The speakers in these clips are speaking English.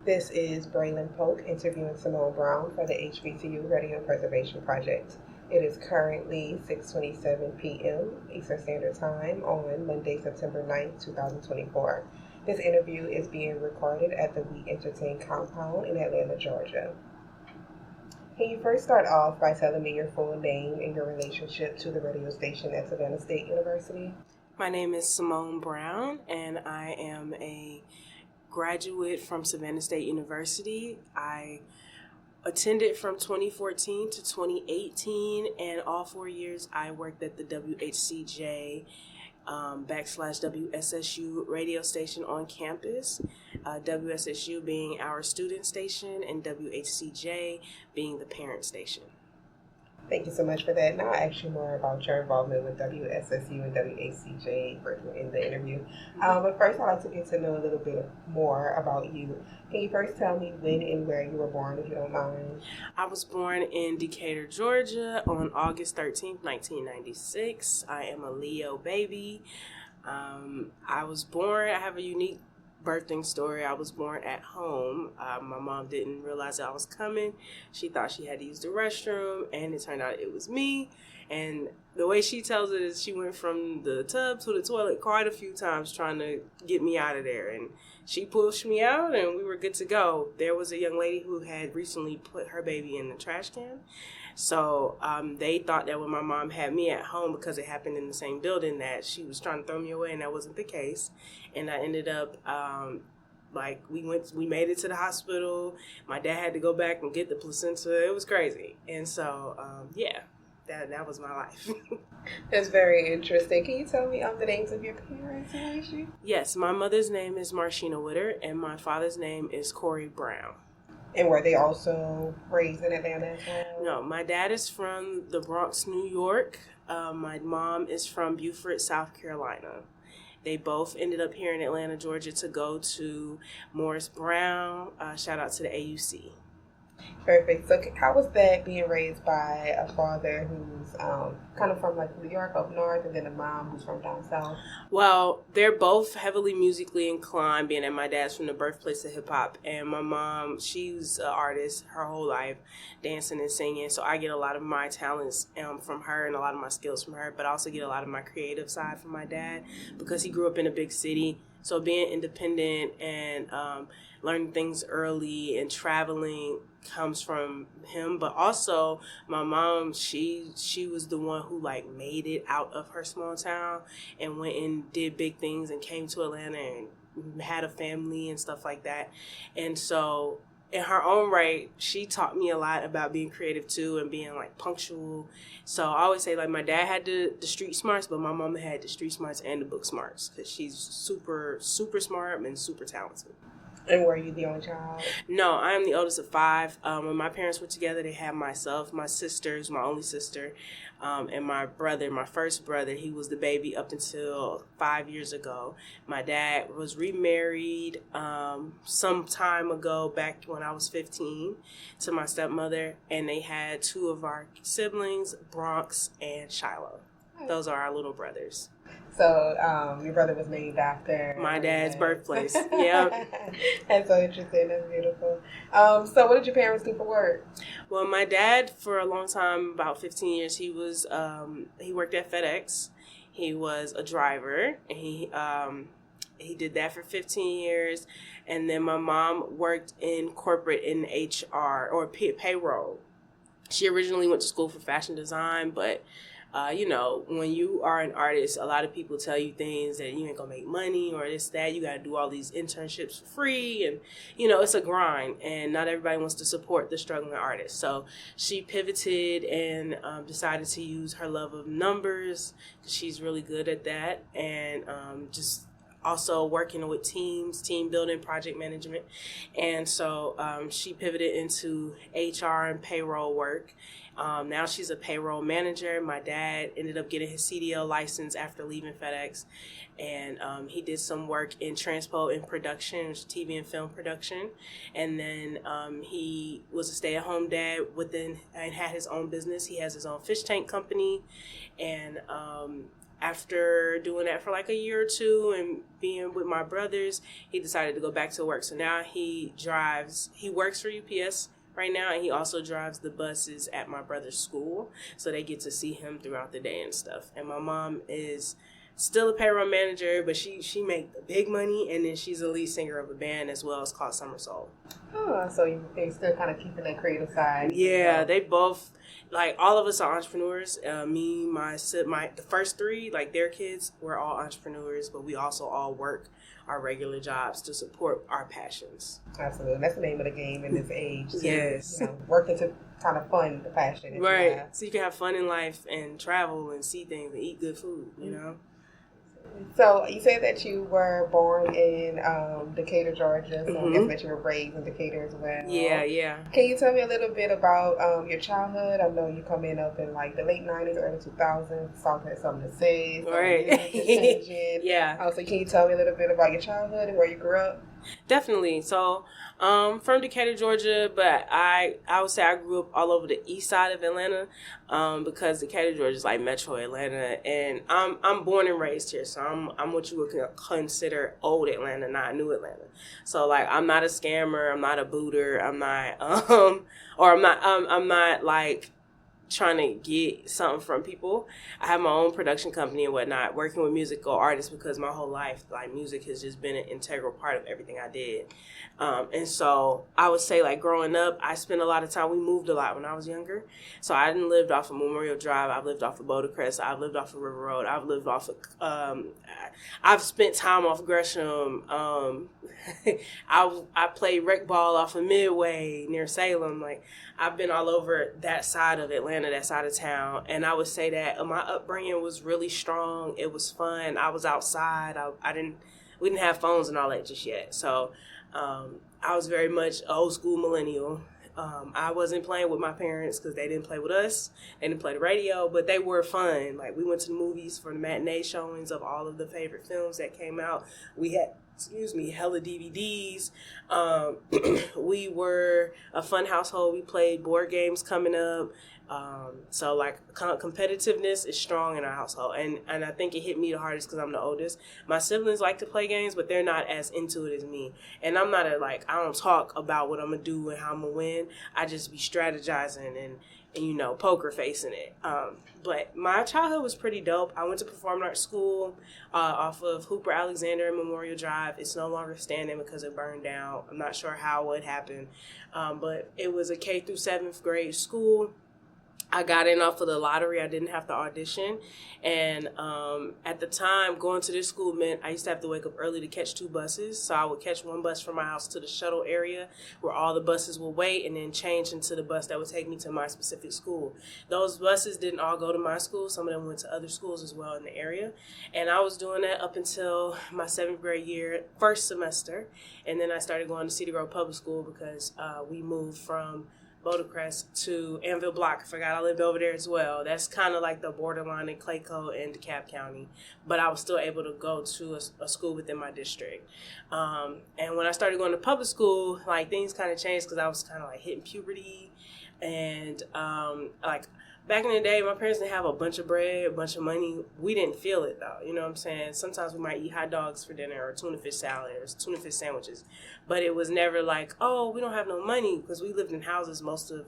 This is Breighlynn Polk interviewing Simone for the HBCU Radio Preservation Project. It is currently 6:27 p.m. Eastern Standard Time on Monday, September 9th, 2024. This interview is being recorded at the We Entertain compound in Atlanta, Georgia. Can you first start off by telling me your full name and your relationship to the radio station at Savannah State University? My name is Simone Brown, and I am a graduate from Savannah State University. I attended from 2014 to 2018, and all 4 years I worked at the WHCJ / WSSU radio station on campus, WSSU being our student station and WHCJ being the parent station. Thank you so much for that. Now I'll ask you more about your involvement with WSSU and WCJ in the interview. But first, I'd like to get to know a little bit more about you. Can you first tell me when and where you were born, if you don't mind? I was born in Decatur, Georgia on August 13th, 1996. I am a Leo baby. I have a unique birthing story. I was born at home. My mom didn't realize that I was coming. She thought she had to use the restroom, and it turned out it was me. And the way she tells it is she went from the tub to the toilet quite a few times trying to get me out of there. And she pushed me out, and we were good to go. There was a young lady who had recently put her baby in the trash can. So they thought that when my mom had me at home, because it happened in the same building, that she was trying to throw me away, and that wasn't the case. And I ended up, we made it to the hospital. My dad had to go back and get the placenta. It was crazy. And so, that was my life. That's very interesting. Can you tell me the names of your parents? Yes, my mother's name is Marshina Witter, and my father's name is Corey Brown. And were they also raised in Atlanta as well? No, my dad is from the Bronx, New York. My mom is from Beaufort, South Carolina. They both ended up here in Atlanta, Georgia to go to Morris Brown. Shout out to the AUC. Perfect. So how was that being raised by a father who's kind of from like New York up north, and then a mom who's from down south? Well, they're both heavily musically inclined, being that my dad's from the birthplace of hip hop, and my mom, she's an artist her whole life, dancing and singing. So I get a lot of my talents from her and a lot of my skills from her, but I also get a lot of my creative side from my dad because he grew up in a big city. So being independent and learning things early and traveling comes from him. But also my mom, she was the one who like made it out of her small town and went and did big things and came to Atlanta and had a family and stuff like that. And so in her own right, she taught me a lot about being creative too and being like punctual. So I always say like my dad had the street smarts, but my mama had the street smarts and the book smarts because she's super, super smart and super talented. And were you the only child? No, I am the oldest of five. When my parents were together, they had myself, my sisters, my only sister, and my brother, my first brother. He was the baby up until 5 years ago. My dad was remarried some time ago, back when I was 15, to my stepmother, and they had two of our siblings, Bronx and Shiloh. Those are our little brothers. So your brother was named after my dad's birthplace. Yeah. That's so interesting. That's beautiful. So what did your parents do for work? Well, my dad, for a long time, about 15 years, he worked at FedEx. He was a driver, and he did that for 15 years. And then my mom worked in corporate in HR or payroll. She originally went to school for fashion design, but when you are an artist, a lot of people tell you things that you ain't gonna make money or this, that. You gotta do all these internships for free, and it's a grind, and not everybody wants to support the struggling artist. So she pivoted and decided to use her love of numbers, because she's really good at that, and just also working with teams, team building, project management. And so she pivoted into HR and payroll work. Now she's a payroll manager. My dad ended up getting his CDL license after leaving FedEx, and he did some work in transpo and production, TV and film production. And then he was a stay-at-home dad and had his own business. He has his own fish tank company, and after doing that for like a year or two and being with my brothers, he decided to go back to work. So now he works for UPS right now, and he also drives the buses at my brother's school, so they get to see him throughout the day and stuff. And my mom is still a payroll manager, but she make the big money, and then she's a lead singer of a band as well. It's called Summer Soul. Oh, so they still kind of keeping that creative side. Yeah, they both, like, all of us are entrepreneurs. Me, the first three, like, their kids, we're all entrepreneurs, but we also all work our regular jobs to support our passions. Absolutely. That's the name of the game in this age. So, yes. Working to kind of fund the passion. Right. So you can have fun in life and travel and see things and eat good food, you know? So you said that you were born in Decatur, Georgia. So I guess that you were raised in Decatur as well. Yeah. Can you tell me a little bit about your childhood? I know you coming up in like the late 90s, early 2000s. Salt had something to say. Right. Yeah. So can you tell me a little bit about your childhood and where you grew up? Definitely. So, from Decatur, Georgia, but I would say I grew up all over the east side of Atlanta, because Decatur, Georgia is like Metro Atlanta, and I'm born and raised here, so I'm what you would consider old Atlanta, not new Atlanta. So like I'm not a scammer, I'm not a booter, I'm not like trying to get something from people. I have my own production company and whatnot, working with musical artists, because my whole life, like, music has just been an integral part of everything I did. And so I would say, like, growing up, I spent a lot of time, we moved a lot when I was younger. So I didn't live off of Memorial Drive. I've lived off of Bodacrest. I've lived off of River Road. I've lived off of, I've spent time off Gresham. I played rec ball off of Midway near Salem. Like, I've been all over that side of Atlanta, that side of town. And I would say that my upbringing was really strong. It was fun. I was outside. We didn't have phones and all that just yet. So, I was very much old school millennial. I wasn't playing with my parents because they didn't play with us. They didn't play the radio, but they were fun. Like, we went to the movies for the matinee showings of all of the favorite films that came out. We had, hella DVDs. We were a fun household. We played board games coming up. So, like, competitiveness is strong in our household. And I think it hit me the hardest because I'm the oldest. My siblings like to play games, but they're not as into it as me. And I'm not I don't talk about what I'm going to do and how I'm going to win. I just be strategizing and poker facing it. But my childhood was pretty dope. I went to performing arts school off of Hooper Alexander and Memorial Drive. It's no longer standing because it burned down. I'm not sure how it happened. But it was a K through 7th grade school. I got in off of the lottery. I didn't have to audition. And at the time, going to this school meant I used to have to wake up early to catch 2 buses. So I would catch one bus from my house to the shuttle area where all the buses would wait, and then change into the bus that would take me to my specific school. Those buses didn't all go to my school. Some of them went to other schools as well in the area. And I was doing that up until my 7th grade year, first semester. And then I started going to Cedar Grove Public School because we moved from Bodacrest to Anvil Block. I forgot I lived over there as well. That's kind of like the borderline in Clayco and DeKalb County. But I was still able to go to a school within my district. And when I started going to public school, like, things kind of changed because I was kind of like hitting puberty. And back in the day, my parents didn't have a bunch of bread, a bunch of money. We didn't feel it, though. You know what I'm saying? Sometimes we might eat hot dogs for dinner or tuna fish salad or tuna fish sandwiches. But it was never like, oh, we don't have no money, because we lived in houses most of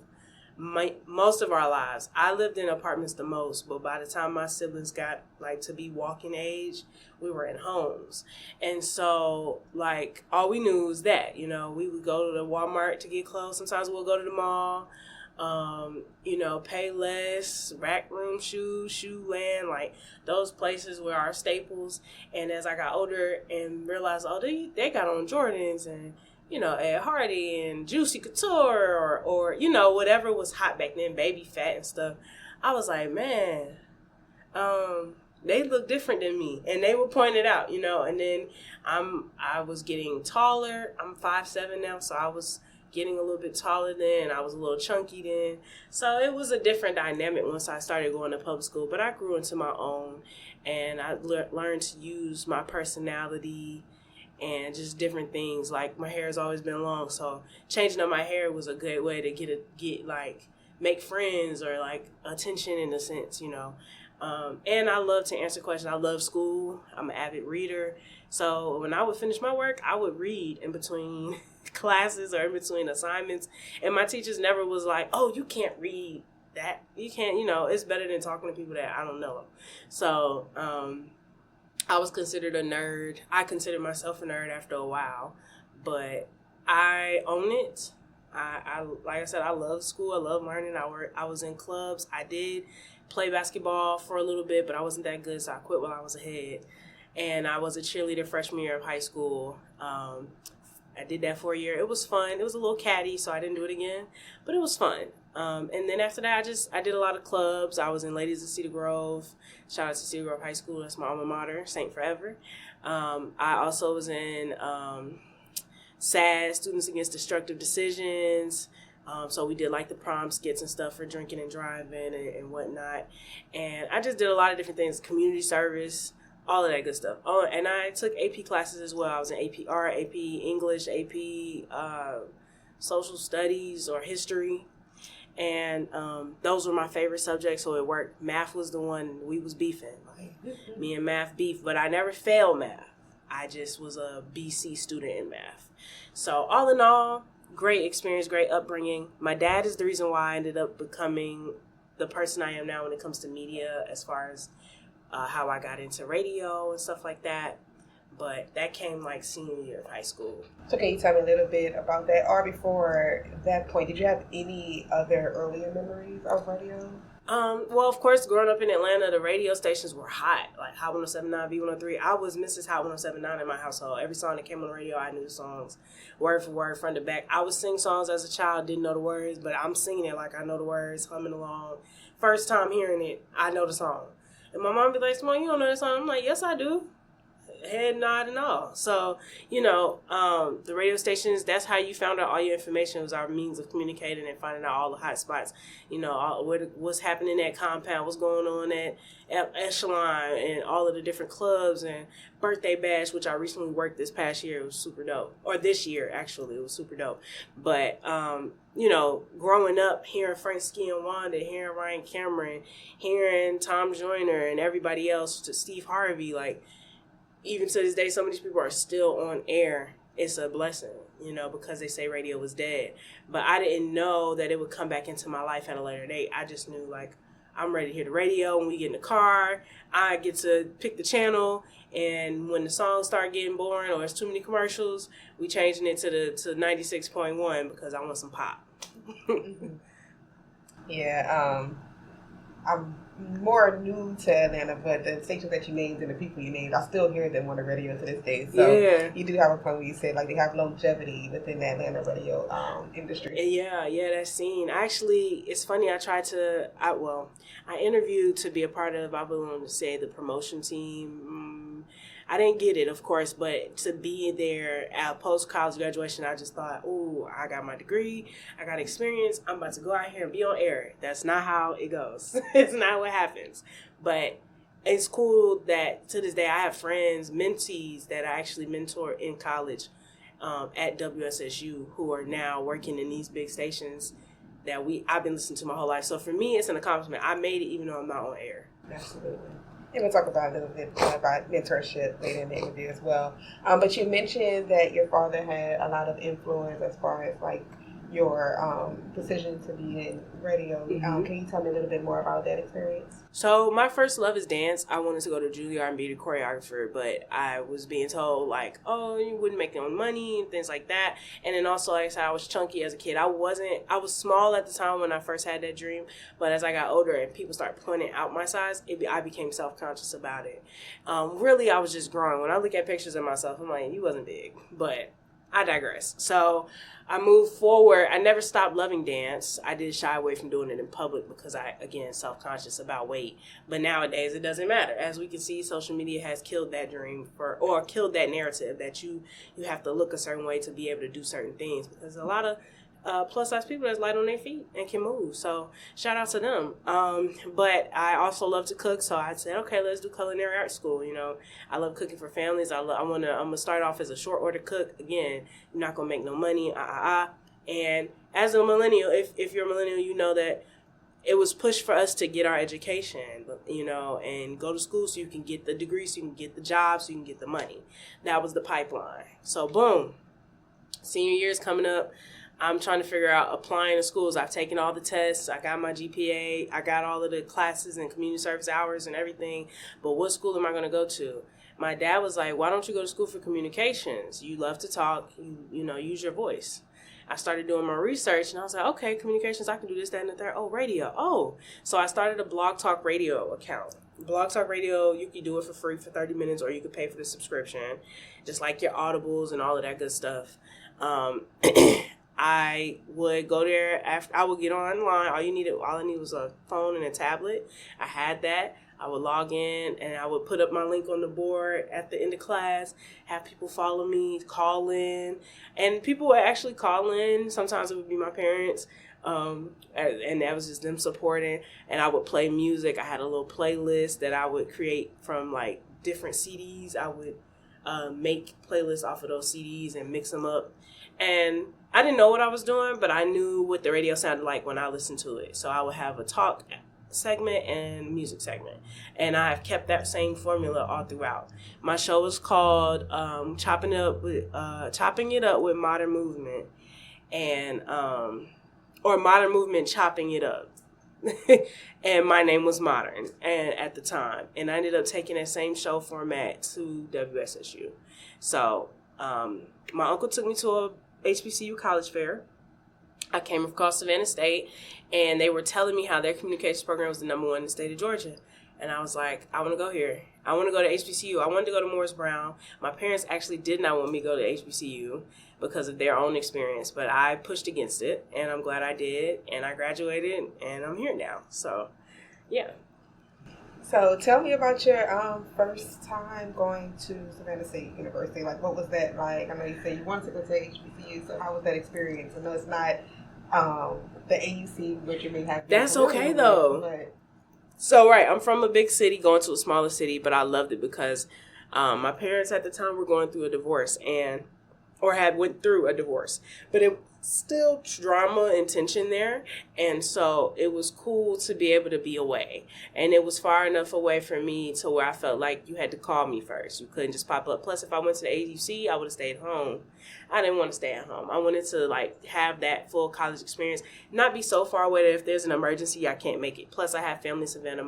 our lives. I lived in apartments the most, but by the time my siblings got, like, to be walking age, we were in homes. And so, like, all we knew was that, we would go to the Walmart to get clothes. Sometimes we'll go to the mall. Pay less, rack room shoes, shoe land, like those places were our staples. And as I got older and realized, they got on Jordans and, Ed Hardy and Juicy Couture or whatever was hot back then, Baby Fat and stuff. I was like, man, they look different than me. And they would point it out, and then I was getting taller. I'm 5'7" now, so I was getting a little bit taller then. I was a little chunky then. So it was a different dynamic once I started going to public school. But I grew into my own, and I learned to use my personality and just different things. Like, my hair has always been long, so changing up my hair was a good way to get make friends or, like, attention in a sense, And I love to answer questions. I love school. I'm an avid reader. So when I would finish my work, I would read in between classes or in between assignments. And my teachers never was like, oh, you can't read that. You can't, it's better than talking to people that I don't know. So I was considered a nerd. I considered myself a nerd after a while, but I own it. I like I said, I love school. I love learning. I was in clubs. I did play basketball for a little bit, but I wasn't that good, so I quit while I was ahead. And I was a cheerleader freshman year of high school. I did that for a year. It was fun. It was a little catty, so I didn't do it again, but it was fun. And then after that, I did a lot of clubs. I was in Ladies of Cedar Grove. Shout out to Cedar Grove High School. That's my alma mater, Saint Forever. I also was in SAD, Students Against Destructive Decisions. So we did like the prom skits and stuff for drinking and driving and whatnot. And I just did a lot of different things, community service, all of that good stuff. Oh, and I took AP classes as well. I was in AP Art, AP English, AP Social Studies or History. And those were my favorite subjects, so it worked. Math was the one we was beefing. Like, me and math beef, but I never failed math. I just was a BC student in math. So all in all, great experience, great upbringing. My dad is the reason why I ended up becoming the person I am now when it comes to media, as far as how I got into radio and stuff like that. But that came like senior year of high school. So can you tell me a little bit about that? Or before that point, did you have any other earlier memories of radio? Well, of course, growing up in Atlanta, the radio stations were hot. Like Hot 107.9, B103. I was Mrs. Hot 107.9 in my household. Every song that came on the radio, I knew the songs word for word, front to back. I would sing songs as a child, didn't know the words, but I'm singing it like I know the words, humming along. First time hearing it, I know the song. And my mom be like, Simone, you don't know that song? I'm like, yes, I do. Head nod and all. So, the radio stations, that's how you found out all your information. Was our means of communicating and finding out all the hot spots. What's happening at Compound, what's going on at Echelon, and all of the different clubs, and Birthday Bash, which I recently worked this past year. It was super dope. Or this year, actually. It was super dope. But, growing up, hearing Frank Ski and Wanda, hearing Ryan Cameron, hearing Tom Joyner and everybody else, to Steve Harvey, like, even to this day, some of these people are still on air. It's a blessing, because they say radio was dead. But I didn't know that it would come back into my life at a later date. I just knew, like, I'm ready to hear the radio. When we get in the car, I get to pick the channel. And when the songs start getting boring or it's too many commercials, we changing it to 96.1 because I want some pop. Yeah, I'm more new to Atlanta, but the stations that you named and the people you named, I still hear them on the radio to this day. So yeah. You do have a point where you said, like, they have longevity within the Atlanta radio industry. Yeah, that scene. Actually, it's funny. I interviewed to be a part of, I would want to say, the promotion team. I didn't get it, of course, but to be there at post-college graduation, I just thought, ooh, I got my degree, I got experience, I'm about to go out here and be on air. That's not how it goes. It's not what happens. But it's cool that to this day I have friends, mentees that I actually mentored in college at WSSU who are now working in these big stations that I've been listening to my whole life. So for me, it's an accomplishment. I made it even though I'm not on air. Absolutely. And we'll talk about a little bit about mentorship later in the interview as well. But you mentioned that your father had a lot of influence as far as, like, your decision to be in radio. Mm-hmm. Can you tell me a little bit more about that experience? So my first love is dance. I wanted to go to Juilliard and be the choreographer, but I was being told, like, oh, you wouldn't make no money and things like that. And then also, like I said, I was chunky as a kid. I was small at the time when I first had that dream, but as I got older and people started pointing out my size, I became self-conscious about it. Really, I was just growing. When I look at pictures of myself, I'm like, you wasn't big, but I digress. So I moved forward. I never stopped loving dance. I did shy away from doing it in public because self-conscious about weight. But nowadays, it doesn't matter. As we can see, social media has killed that dream or killed that narrative that you have to look a certain way to be able to do certain things, because a lot of plus-size people that's light on their feet and can move. So shout out to them. But I also love to cook, so I said, okay, let's do culinary arts school. I love cooking for families. I'm gonna start off as a short order cook. Again, you're not gonna make no money. And as a millennial, if you're a millennial, you know that it was pushed for us to get our education, and go to school so you can get the degree, so you can get the job, so you can get the money. That was the pipeline. So boom, senior year is coming up. I'm trying to figure out applying to schools. I've taken all the tests. I got my GPA. I got all of the classes and community service hours and everything. But what school am I going to go to? My dad was like, why don't you go to school for communications? You love to talk. Use your voice. I started doing my research, and I was like, okay, communications, I can do this, that, and the third. Oh, radio. Oh. So I started a Blog Talk Radio account. Blog Talk Radio, you can do it for free for 30 minutes, or you could pay for the subscription, just like your Audibles and all of that good stuff. I would go there after I would get online. All I needed was a phone and a tablet. I had that. I would log in and I would put up my link on the board at the end of class, have people follow me, call in, and people would actually call in. Sometimes it would be my parents, and that was just them supporting, and I would play music. I had a little playlist that I would create from like different CDs. I would make playlists off of those CDs and mix them up. And I didn't know what I was doing, but I knew what the radio sounded like when I listened to it. So I would have a talk segment and music segment. And I've kept that same formula all throughout. My show was called Chopping It Up with Modern Movement, and or Modern Movement Chopping It Up. And my name was Modern at the time. And I ended up taking that same show format to WSSU. So my uncle took me to a HBCU college fair. I came across Savannah State, and they were telling me how their communications program was the #1 in the state of Georgia. And I was like, I want to go here. I want to go to HBCU. I wanted to go to Morris Brown. My parents actually did not want me to go to HBCU because of their own experience, but I pushed against it, and I'm glad I did, and I graduated, and I'm here now. So, yeah. So tell me about your first time going to Savannah State University. Like, what was that like? I know you said you wanted to go to HBCU, so how was that experience? I know it's not the AUC, which you may have. That's okay, though. But... So, right, I'm from a big city going to a smaller city, but I loved it because my parents at the time were going through a divorce or had went through a divorce. But it still drama and tension there, and so it was cool to be able to be away, and it was far enough away from me to where I felt like you had to call me first. You couldn't just pop up. Plus, if I went to the AUC, I would have stayed home. I didn't want to stay at home. I wanted to have that full college experience, not be so far away that if there's an emergency I can't make it. Plus, I have family in Savannah.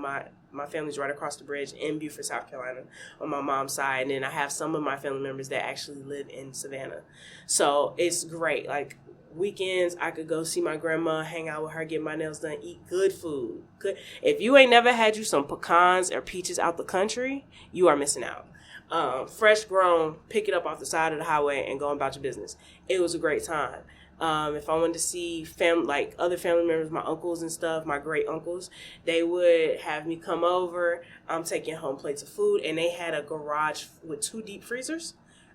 My family's right across the bridge in Beaufort, South Carolina on my mom's side, and then I have some of my family members that actually live in Savannah. So it's great. Like, weekends, I could go see my grandma, hang out with her, get my nails done, eat good food. Good. If you ain't never had you some pecans or peaches out the country, you are missing out. Fresh grown, pick it up off the side of the highway and go about your business. It was a great time. If I wanted to see other family members, my uncles and stuff, my great uncles, they would have me come over. I'm taking home plates of food, and they had a garage with 2 deep freezers.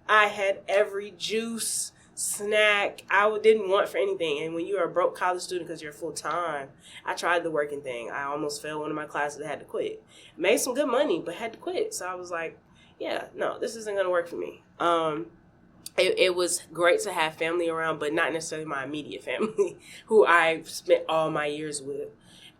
I had every juice, snack I didn't want for anything. And when you're a broke college student because you're full time, I tried the working thing. I almost failed one of my classes and had to quit. Made some good money, but had to quit. So I was like, yeah, no, this isn't going to work for me. It was great to have family around, but not necessarily my immediate family, who I spent all my years with.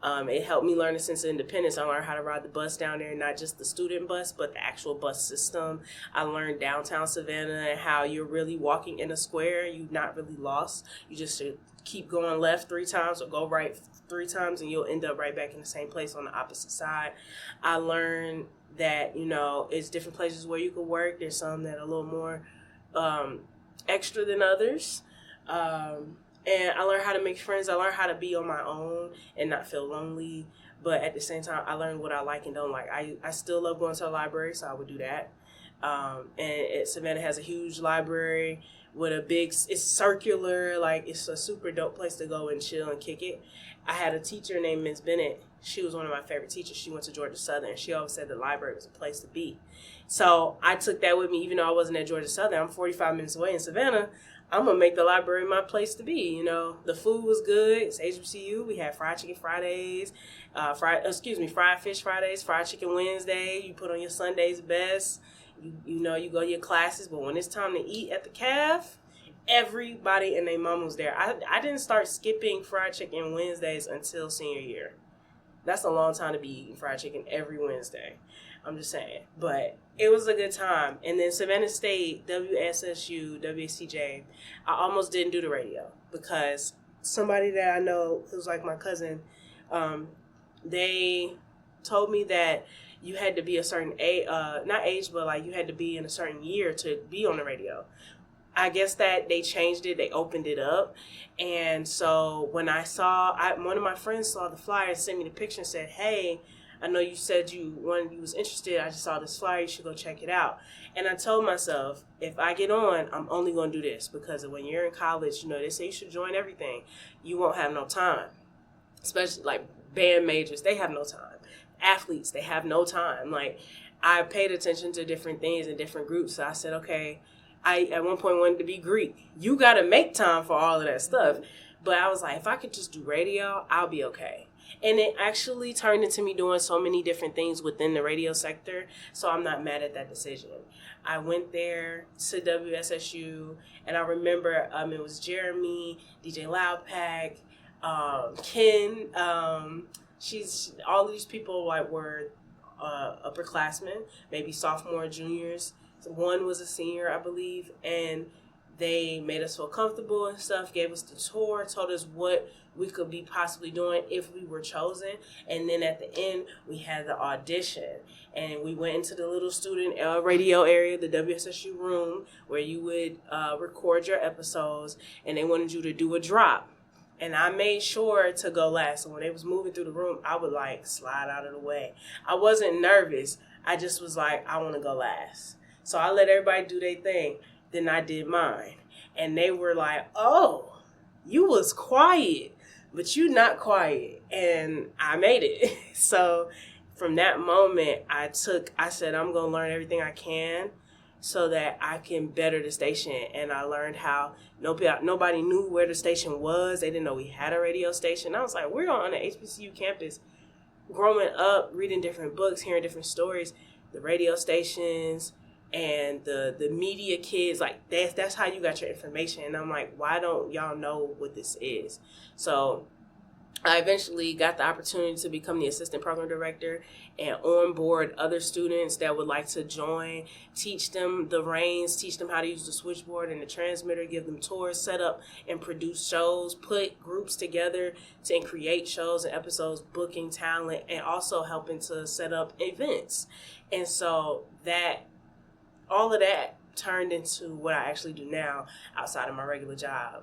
It helped me learn a sense of independence. I learned how to ride the bus down there, not just the student bus, but the actual bus system. I learned downtown Savannah and how you're really walking in a square. You're not really lost. You just should keep going left 3 times or go right 3 times, and you'll end up right back in the same place on the opposite side. I learned that, it's different places where you can work. There's some that are a little more extra than others. And I learned how to make friends. I learned how to be on my own and not feel lonely. But at the same time, I learned what I like and don't like. I still love going to the library, so I would do that. And Savannah has a huge library with it's circular. It's a super dope place to go and chill and kick it. I had a teacher named Ms. Bennett. She was one of my favorite teachers. She went to Georgia Southern. She always said the library was a place to be. So I took that with me, even though I wasn't at Georgia Southern. I'm 45 minutes away in Savannah. I'm going to make the library my place to be. The food was good. It's HBCU. We had fried chicken Fridays, fried fish Fridays, fried chicken Wednesday. You put on your Sunday's best. You go to your classes. But when it's time to eat at the caf, everybody and their mom was there. I didn't start skipping fried chicken Wednesdays until senior year. That's a long time to be eating fried chicken every Wednesday. I'm just saying. But it was a good time. And then Savannah State, WSSU, WCJ, I almost didn't do the radio because somebody that I know who's like my cousin, they told me that you had to be a certain age, not age, but like you had to be in a certain year to be on the radio. I guess that they changed it. They opened it up. And so when one of my friends saw the flyer and sent me the picture and said, hey, I know you said you was interested. I just saw this flyer. You should go check it out. And I told myself, if I get on, I'm only going to do this because when you're in college, they say you should join everything. You won't have no time, especially like band majors. They have no time. Athletes, they have no time. Like I paid attention to different things in different groups. So I said, okay, I at one point wanted to be Greek. You got to make time for all of that stuff. But I was like, if I could just do radio, I'll be okay. And it actually turned into me doing so many different things within the radio sector. So I'm not mad at that decision. I went there to WSSU, and I remember it was Jeremy, DJ Loudpack, Ken. She's all of these people like were upperclassmen, maybe sophomore, juniors. One was a senior, I believe, and they made us feel comfortable and stuff, gave us the tour, told us what we could be possibly doing if we were chosen. And then at the end, we had the audition. And we went into the little student radio area, the WSSU room, where you would record your episodes, and they wanted you to do a drop. And I made sure to go last. So when they was moving through the room, I would like slide out of the way. I wasn't nervous. I just was like, I want to go last. So I let everybody do their thing. Then I did mine. And they were like, oh, you was quiet, but you not quiet. And I made it. So from that moment, I said, I'm going to learn everything I can so that I can better the station. And I learned how nobody knew where the station was. They didn't know we had a radio station. I was like, we're on the HBCU campus. Growing up, reading different books, hearing different stories, the radio stations, and the media kids, like that's how you got your information. And I'm like, why don't y'all know what this is? So I eventually got the opportunity to become the assistant program director and onboard other students that would like to join, teach them the reins, teach them how to use the switchboard and the transmitter, give them tours, set up and produce shows, put groups together to create shows and episodes, booking talent, and also helping to set up events. And so all of that turned into what I actually do now outside of my regular job.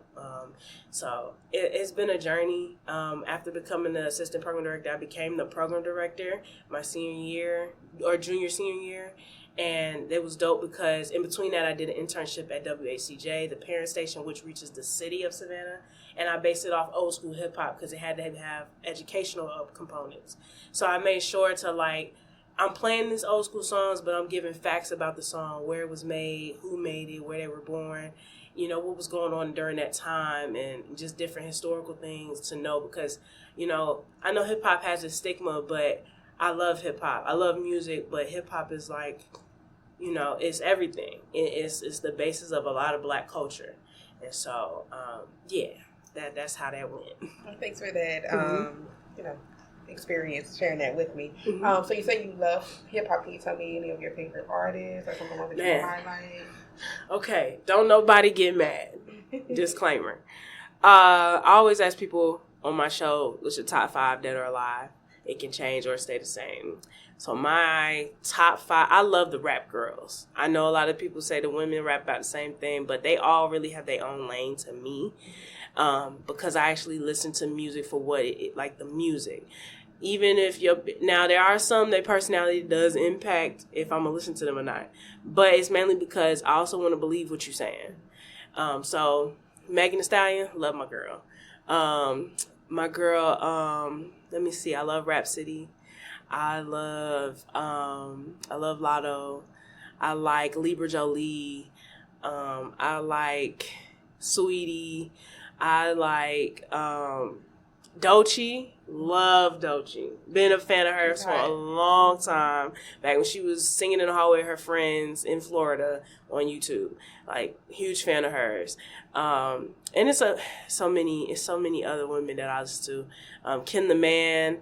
So it's been a journey. After becoming the assistant program director, I became the program director my senior year or junior senior year. And it was dope because in between that, I did an internship at WHCJ, the parent station, which reaches the city of Savannah. And I based it off old school hip hop because it had to have educational components. So I made sure to I'm playing these old school songs, but I'm giving facts about the song, where it was made, who made it, where they were born, what was going on during that time, and just different historical things to know because, I know hip hop has a stigma, but I love hip hop. I love music, but hip hop is it's everything. It's the basis of a lot of Black culture. And so, that's how that went. Well, thanks for that, experience, sharing that with me. Mm-hmm. So you say you love hip hop. Can you tell me any of your favorite artists or someone that you can highlight? Okay, don't nobody get mad. Disclaimer. I always ask people on my show, what's your top 5 dead or alive? It can change or stay the same. So my top 5, I love the rap girls. I know a lot of people say the women rap about the same thing, but they all really have their own lane to me. Because I actually listen to music for what the music. Even if now there are some their personality does impact if I'm gonna listen to them or not, but it's mainly because I also want to believe what you're saying. So Megan Thee Stallion, love my girl. Let me see. I love Rhapsody. I love Lotto. I like Libra Jolie. I like Sweetie. I like Doechii. Love Doechii. Been a fan of hers for a long time. Back when she was singing in the hallway with her friends in Florida on YouTube. Huge fan of hers. And it's so many other women that I listen to. Ken the Man.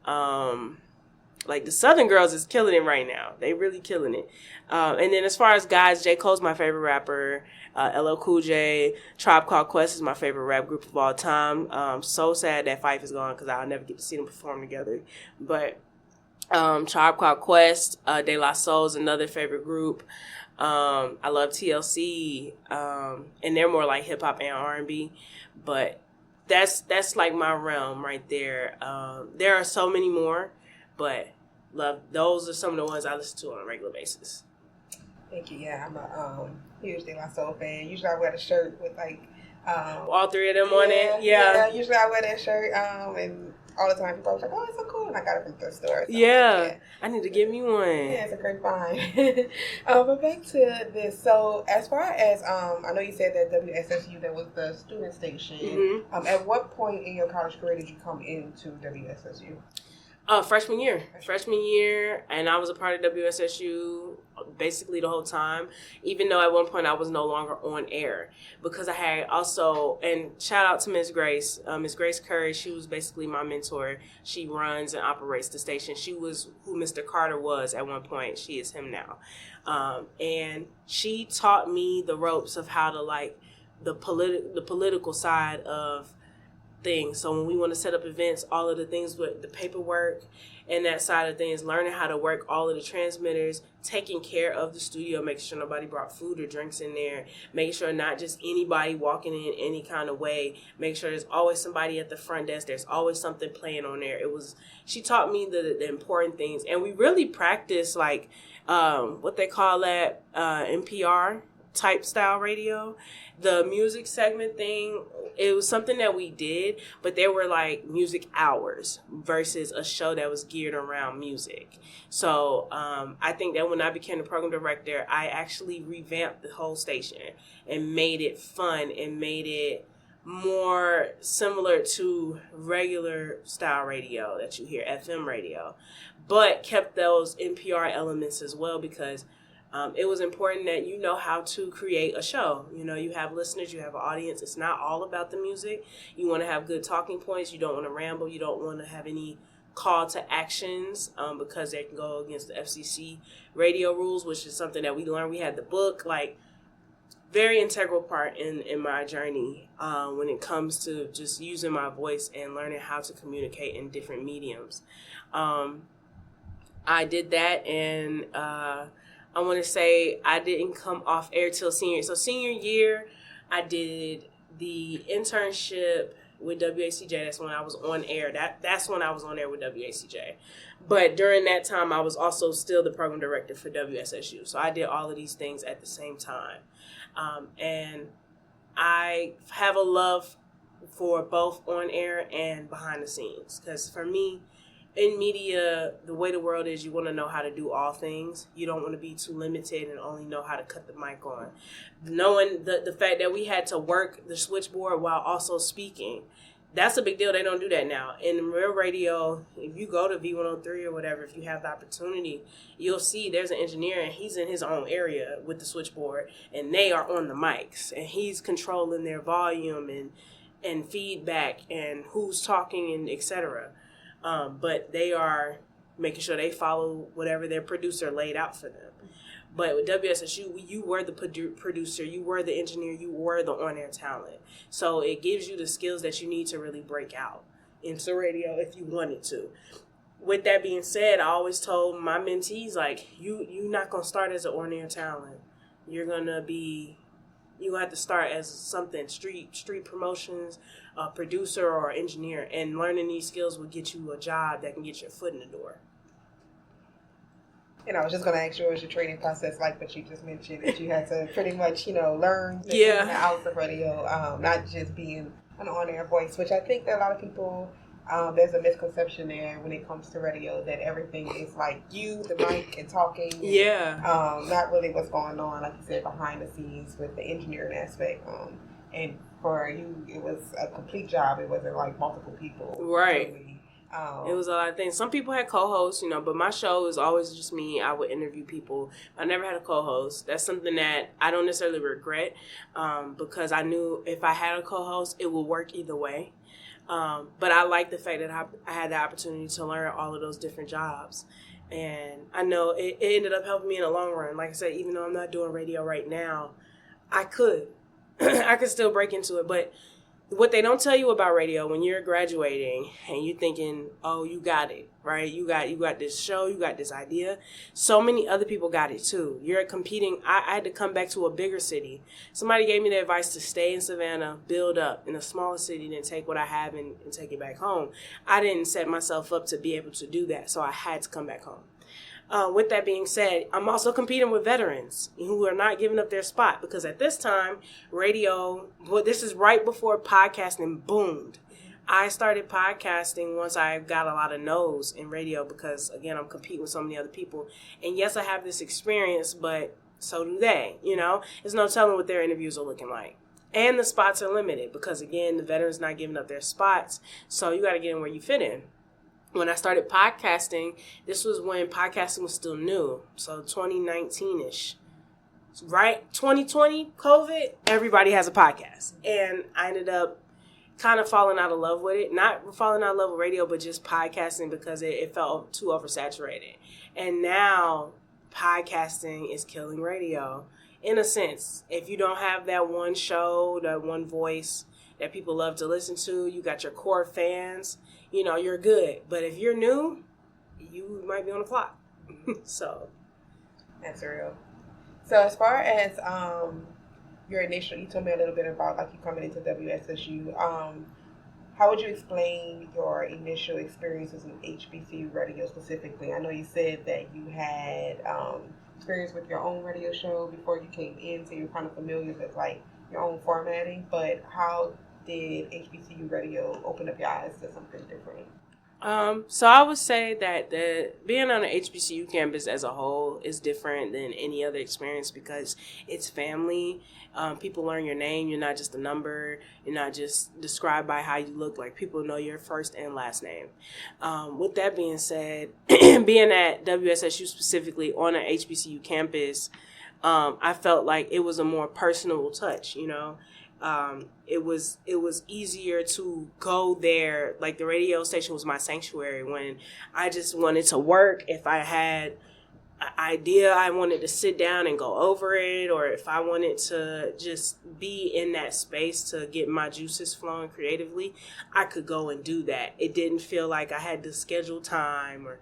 Like the Southern girls is killing it right now. They really killing it. And then as far as guys, J. Cole's my favorite rapper. LL Cool J, Tribe Called Quest is my favorite rap group of all time. So sad that Phife is gone because I'll never get to see them perform together. But Tribe Called Quest, De La Soul is another favorite group. I love TLC, and they're more like hip hop and R&B. But that's like my realm right there. There are so many more, but those are some of the ones I listen to on a regular basis. Thank you. Yeah, I'm a huge De La Soul fan. Usually I wear the shirt with like all three of them on it. Yeah. Usually I wear that shirt and all the time people are like, "Oh, it's so cool," and I got it from the thrift store. So yeah, I need to get me one. Yeah, it's a great find. But back to this. So as far as I know you said that WSSU, that was the student station. Mm-hmm. At what point in your college career did you come into WSSU? Freshman year, and I was a part of WSSU basically the whole time, even though at one point I was no longer on air because I had also, and shout out to Miss Grace Curry, she was basically my mentor. She runs and operates the station. She was who Mr. Carter was at one point. She is him now. And she taught me the ropes of how to like the political side of things. So when we want to set up events, all of the things with the paperwork and that side of things, learning how to work all of the transmitters, taking care of the studio, making sure nobody brought food or drinks in there, making sure not just anybody walking in any kind of way, make sure there's always somebody at the front desk, there's always something playing on there. She taught me the important things, and we really practiced like what they call that NPR type style radio. The music segment thing, it was something that we did, but there were like music hours versus a show that was geared around music. So I think that when I became the program director, I actually revamped the whole station and made it fun and made it more similar to regular style radio that you hear, FM radio, but kept those NPR elements as well because it was important that you know how to create a show. You know, you have listeners, you have an audience. It's not all about the music. You want to have good talking points. You don't want to ramble. You don't want to have any call to actions because they can go against the FCC radio rules, which is something that we learned. We had the book, like very integral part in my journey when it comes to just using my voice and learning how to communicate in different mediums. I did that, and I want to say I didn't come off air till senior. So senior year, I did the internship with WCJ. That's when I was on air. That's when I was on air with WCJ. But during that time, I was also still the program director for WSSU. So I did all of these things at the same time. And I have a love for both on air and behind the scenes. Because for me, in media, the way the world is, you want to know how to do all things. You don't want to be too limited and only know how to cut the mic on. Knowing the fact that we had to work the switchboard while also speaking, that's a big deal. They don't do that now. In real radio, if you go to V103 or whatever, if you have the opportunity, you'll see there's an engineer and he's in his own area with the switchboard and they are on the mics and he's controlling their volume and feedback and who's talking and etc. But they are making sure they follow whatever their producer laid out for them. But with WSSU, you were the producer, you were the engineer, you were the on-air talent. So it gives you the skills that you need to really break out into radio if you wanted to. With that being said, I always told my mentees, like, you're not going to start as an on-air talent. You're going to have to start as something, street promotions, a producer or engineer, and learning these skills will get you a job that can get your foot in the door. And I was just going to ask you, what was your training process like? But you just mentioned that you had to pretty much, learn the ins and outs of radio, not just being an on-air voice, which I think that a lot of people, there's a misconception there when it comes to radio that everything is like you, the mic, and talking. Yeah. Not really what's going on, like you said, behind the scenes with the engineering aspect. And for you, it was a complete job. It wasn't like multiple people. Right. Really It was a lot of things. Some people had co-hosts, but my show was always just me. I would interview people. I never had a co-host. That's something that I don't necessarily regret, because I knew if I had a co-host, it would work either way. But I like the fact that I had the opportunity to learn all of those different jobs. And I know it ended up helping me in the long run. Like I said, even though I'm not doing radio right now, I could. I could still break into it. But what they don't tell you about radio when you're graduating and you're thinking, oh, you got it, right? You got this show, you got this idea. So many other people got it too. You're competing. I had to come back to a bigger city. Somebody gave me the advice to stay in Savannah, build up in a smaller city, then take what I have and take it back home. I didn't set myself up to be able to do that, so I had to come back home. With that being said, I'm also competing with veterans who are not giving up their spot, because at this time, radio, this is right before podcasting boomed. I started podcasting once I got a lot of no's in radio because, again, I'm competing with so many other people. And yes, I have this experience, but so do they, There's no telling what their interviews are looking like. And the spots are limited because, again, the veterans not giving up their spots, so you got to get in where you fit in. When I started podcasting, this was when podcasting was still new. So 2019-ish, right? 2020, COVID, everybody has a podcast. And I ended up kind of falling out of love with it. Not falling out of love with radio, but just podcasting because it felt too oversaturated. And now podcasting is killing radio. In a sense, if you don't have that one show, that one voice that people love to listen to, you got your core fans, you're good. But if you're new, you might be on the clock. So that's real. So as far as your initial, you told me a little bit about you coming into WSSU. How would you explain your initial experiences in HBCU radio specifically? I know you said that you had experience with your own radio show before you came in, so you're kind of familiar with your own formatting. But how did HBCU radio open up your eyes to something different? So I would say that being on an HBCU campus as a whole is different than any other experience because it's family. People learn your name. You're not just a number. You're not just described by how you look. Like, people know your first and last name. With that being said, being at WSSU specifically on an HBCU campus, I felt like it was a more personable touch, It was easier to go there. Like, the radio station was my sanctuary when I just wanted to work. If I had an idea, I wanted to sit down and go over it, or if I wanted to just be in that space to get my juices flowing creatively, I could go and do that. It didn't feel like I had to schedule time or,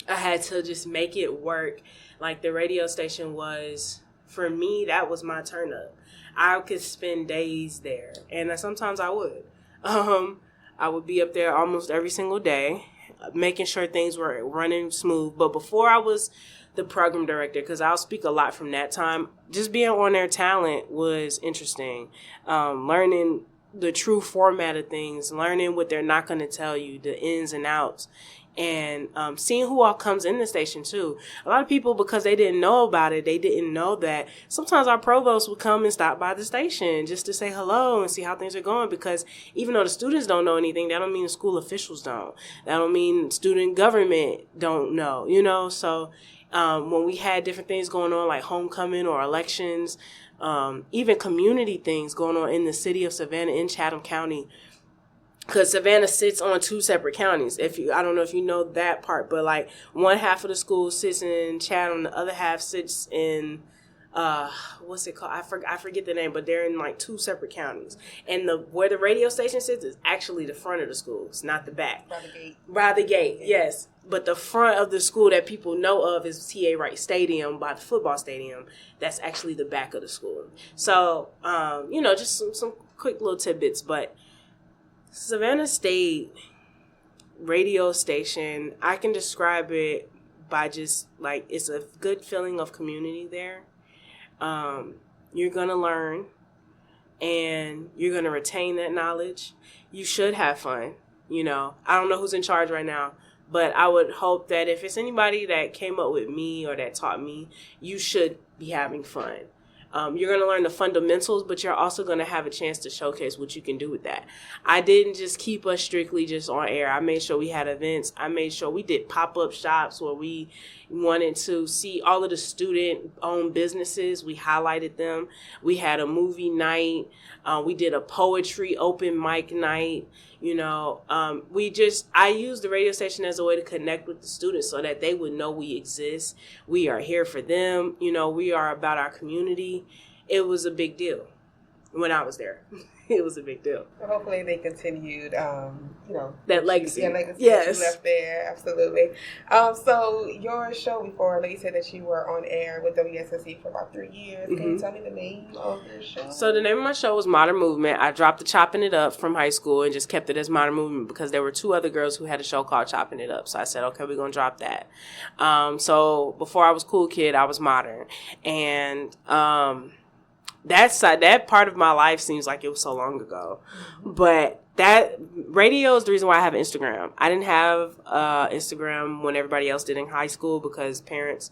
I had to just make it work. Like, the radio station was, for me, that was my turn up. I could spend days there, and sometimes I would. I would be up there almost every single day, making sure things were running smooth. But before I was the program director, because I'll speak a lot from that time, just being on their talent was interesting. Learning the true format of things, learning what they're not going to tell you, the ins and outs. And seeing who all comes in the station, too. A lot of people, because they didn't know about it, they didn't know that sometimes our provost would come and stop by the station just to say hello and see how things are going. Because even though the students don't know anything, that don't mean the school officials don't. That don't mean student government don't know, So when we had different things going on, like homecoming or elections, even community things going on in the city of Savannah, in Chatham County, because Savannah sits on two separate counties. I don't know if you know that part, but like one half of the school sits in Chatham, the other half sits in what's it called? I forget the name, but they're in like two separate counties. And where the radio station sits is actually the front of the school. It's not the back. By the gate, yes. But the front of the school that people know of is T.A. Wright Stadium by the football stadium. That's actually the back of the school. So, just some quick little tidbits, but Savannah State radio station, I can describe it by just like, it's a good feeling of community there. You're going to learn and you're going to retain that knowledge. You should have fun. I don't know who's in charge right now, but I would hope that if it's anybody that came up with me or that taught me, you should be having fun. You're going to learn the fundamentals, but you're also going to have a chance to showcase what you can do with that. I didn't just keep us strictly just on air. I made sure we had events. I made sure we did pop-up shops where we wanted to see all of the student-owned businesses. We highlighted them. We had a movie night. We did a poetry open mic night. I used the radio station as a way to connect with the students so that they would know we exist. We are here for them. We are about our community. It was a big deal when I was there. It was a big deal. Well, hopefully they continued, that legacy. Yeah, legacy yes. that you left there. Absolutely. So your show before, like you said that you were on air with WSSU for about 3 years. Can you tell me the name of your show? So the name of my show was Modern Movement. I dropped the Chopping It Up from high school and just kept it as Modern Movement because there were 2 other girls who had a show called Chopping It Up. So I said, okay, we're going to drop that. So before I was Cool Kid, I was Modern. And that part of my life seems like it was so long ago. But that radio is the reason why I have Instagram. I didn't have Instagram when everybody else did in high school because parents,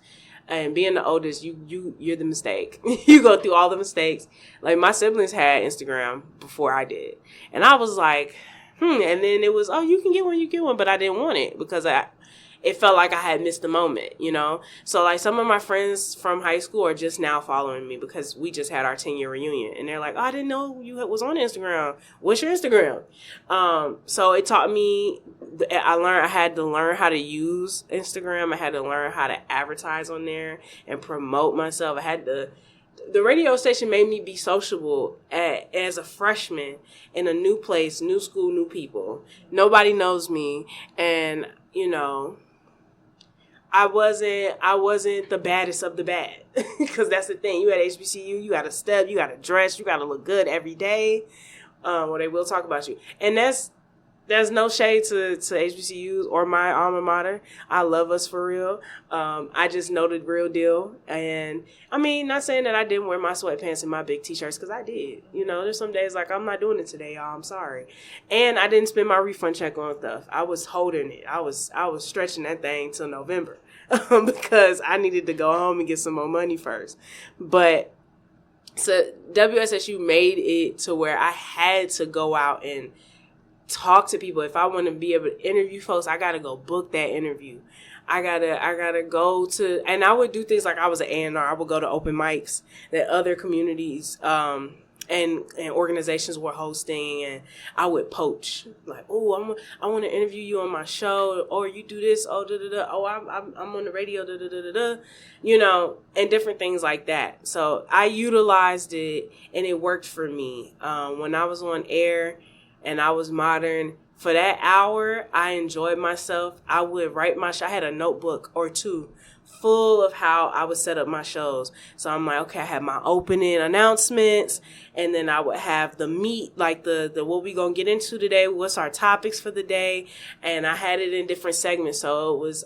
and being the oldest, you're the mistake. You go through all the mistakes. Like my siblings had Instagram before I did. And I was like, and then it was, you can get one, but I didn't want it because it felt like I had missed the moment, So like some of my friends from high school are just now following me because we just had our 10-year reunion. And they're like, I didn't know you was on Instagram. What's your Instagram? So it taught me, I had to learn how to use Instagram. I had to learn how to advertise on there and promote myself. The radio station made me be sociable as a freshman in a new place, new school, new people. Nobody knows me. And, I wasn't the baddest of the bad because that's the thing. You at HBCU, you got to step, you got to dress, you got to look good every day, or they will talk about you. And there's no shade to HBCUs or my alma mater. I love us for real. I just know the real deal. And I mean, not saying that I didn't wear my sweatpants and my big t-shirts because I did. There's some days like I'm not doing it today, y'all. I'm sorry. And I didn't spend my refund check on stuff. I was holding it. I was stretching that thing till November because I needed to go home and get some more money first. But so WSSU made it to where I had to go out and talk to people. If I want to be able to interview folks, I got to go book that interview. I gotta go to, and I would do things like I was an A&R. I would go to open mics that other communities and organizations were hosting, and I would poach like, I want to interview you on my show, or you do this, I'm on the radio, and different things like that. So I utilized it, and it worked for me. When I was on air and I was Modern, for that hour, I enjoyed myself. I would write my show. I had a notebook or 2 full of how I would set up my shows. So I'm like, okay, I had my opening announcements, and then I would have the meat, like the what we gonna get into today, what's our topics for the day, and I had it in different segments. So it was,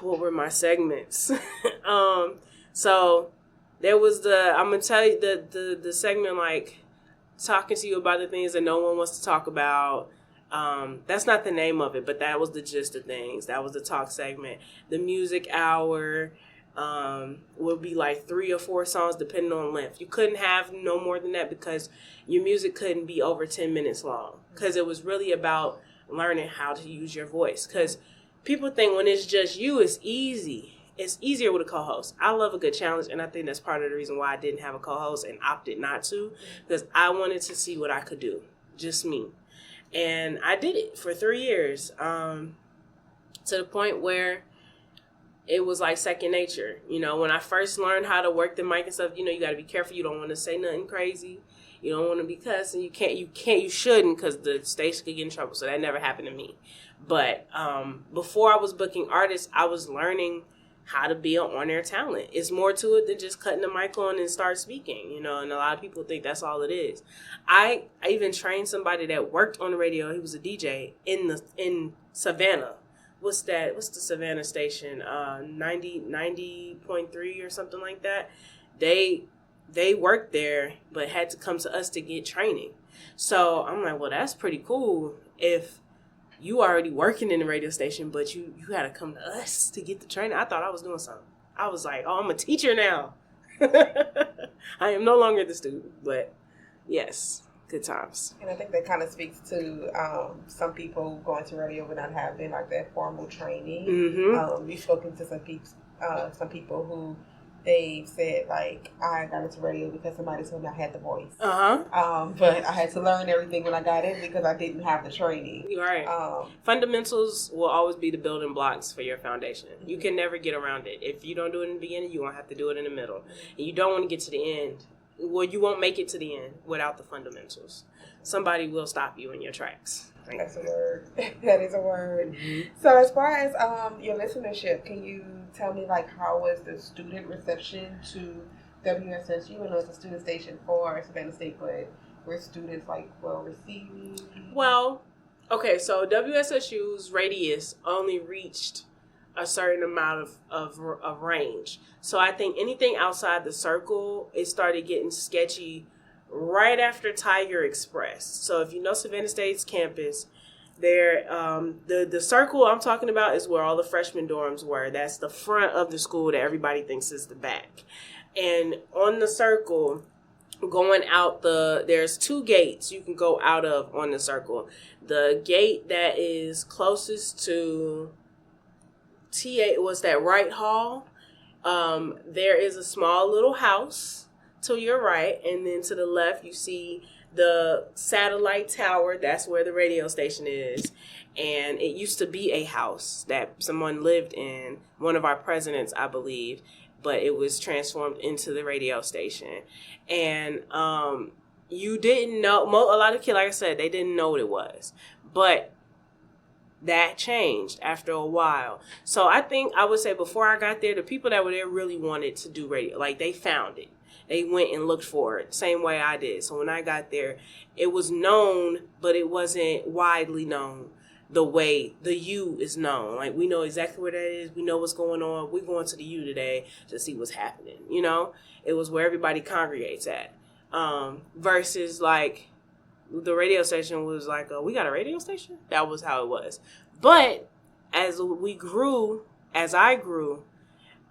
what were my segments? So there was I'm gonna tell you the segment like talking to you about the things that no one wants to talk about. That's not the name of it, but that was the gist of things. That was the talk segment. The music hour would be like 3 or 4 songs depending on length. You couldn't have no more than that because your music couldn't be over 10 minutes long, because it was really about learning how to use your voice. Because people think when it's just you, it's easy. It's easier with a co-host. I love a good challenge, and I think that's part of the reason why I didn't have a co-host and opted not to, because I wanted to see what I could do, just me. And I did it for 3 years, to the point where it was like second nature. When I first learned how to work the mic and stuff, you got to be careful. You don't want to say nothing crazy. You don't want to be cussing. You shouldn't, because the station could get in trouble. So that never happened to me. But before I was booking artists, I was learning how to be an on-air talent. It's more to it than just cutting the mic on and start speaking, and a lot of people think that's all it is. I even trained somebody that worked on the radio. He was a DJ in Savannah. What's the Savannah station? 90.3 or something like that. They worked there, but had to come to us to get training. So I'm like, well, that's pretty cool if you already working in the radio station, but you got to come to us to get the training. I thought I was doing something. I was like, I'm a teacher now. I am no longer the student, but yes, good times. And I think that kind of speaks to some people going to radio without having like that formal training. Mm-hmm. You've spoken to some people who they've said like, I got into radio because somebody told me I had the voice. But I had to learn everything when I got in because I didn't have the training. You're right. Fundamentals will always be the building blocks for your foundation. You can never get around it. If you don't do it in the beginning, you're going to have to do it in the middle. And you don't want to get to the end. Well, you won't make it to the end without the fundamentals. Somebody will stop you in your tracks. That's a word. That is a word. Mm-hmm. So as far as your listenership, can you tell me like how was the student reception to WSSU? I know it's a student station for Savannah State, but were students like well received? Well, okay, so WSSU's radius only reached a certain amount of range. So I think anything outside the circle, it started getting sketchy right after Tiger Express. So if you know Savannah State's campus, there the circle I'm talking about is where all the freshman dorms were. That's the front of the school that everybody thinks is the back. And on the circle, going out there's two gates you can go out of on the circle. The gate that is closest to TA was that right hall. There is a small little house to your right, and then to the left you see the satellite tower. That's where the radio station is. And it used to be a house that someone lived in, one of our presidents, I believe, but it was transformed into the radio station. And you didn't know, a lot of kids, like I said, they didn't know what it was. But that changed after a while. So I think I would say before I got there, the people that were there really wanted to do radio. Like, they found it. They went and looked for it, same way I did. So when I got there, it was known, but it wasn't widely known the way the U is known. Like, we know exactly where that is. We know what's going on. We're going to the U today to see what's happening. You know, it was where everybody congregates at. Versus like the radio station was like, we got a radio station? That was how it was. But as I grew,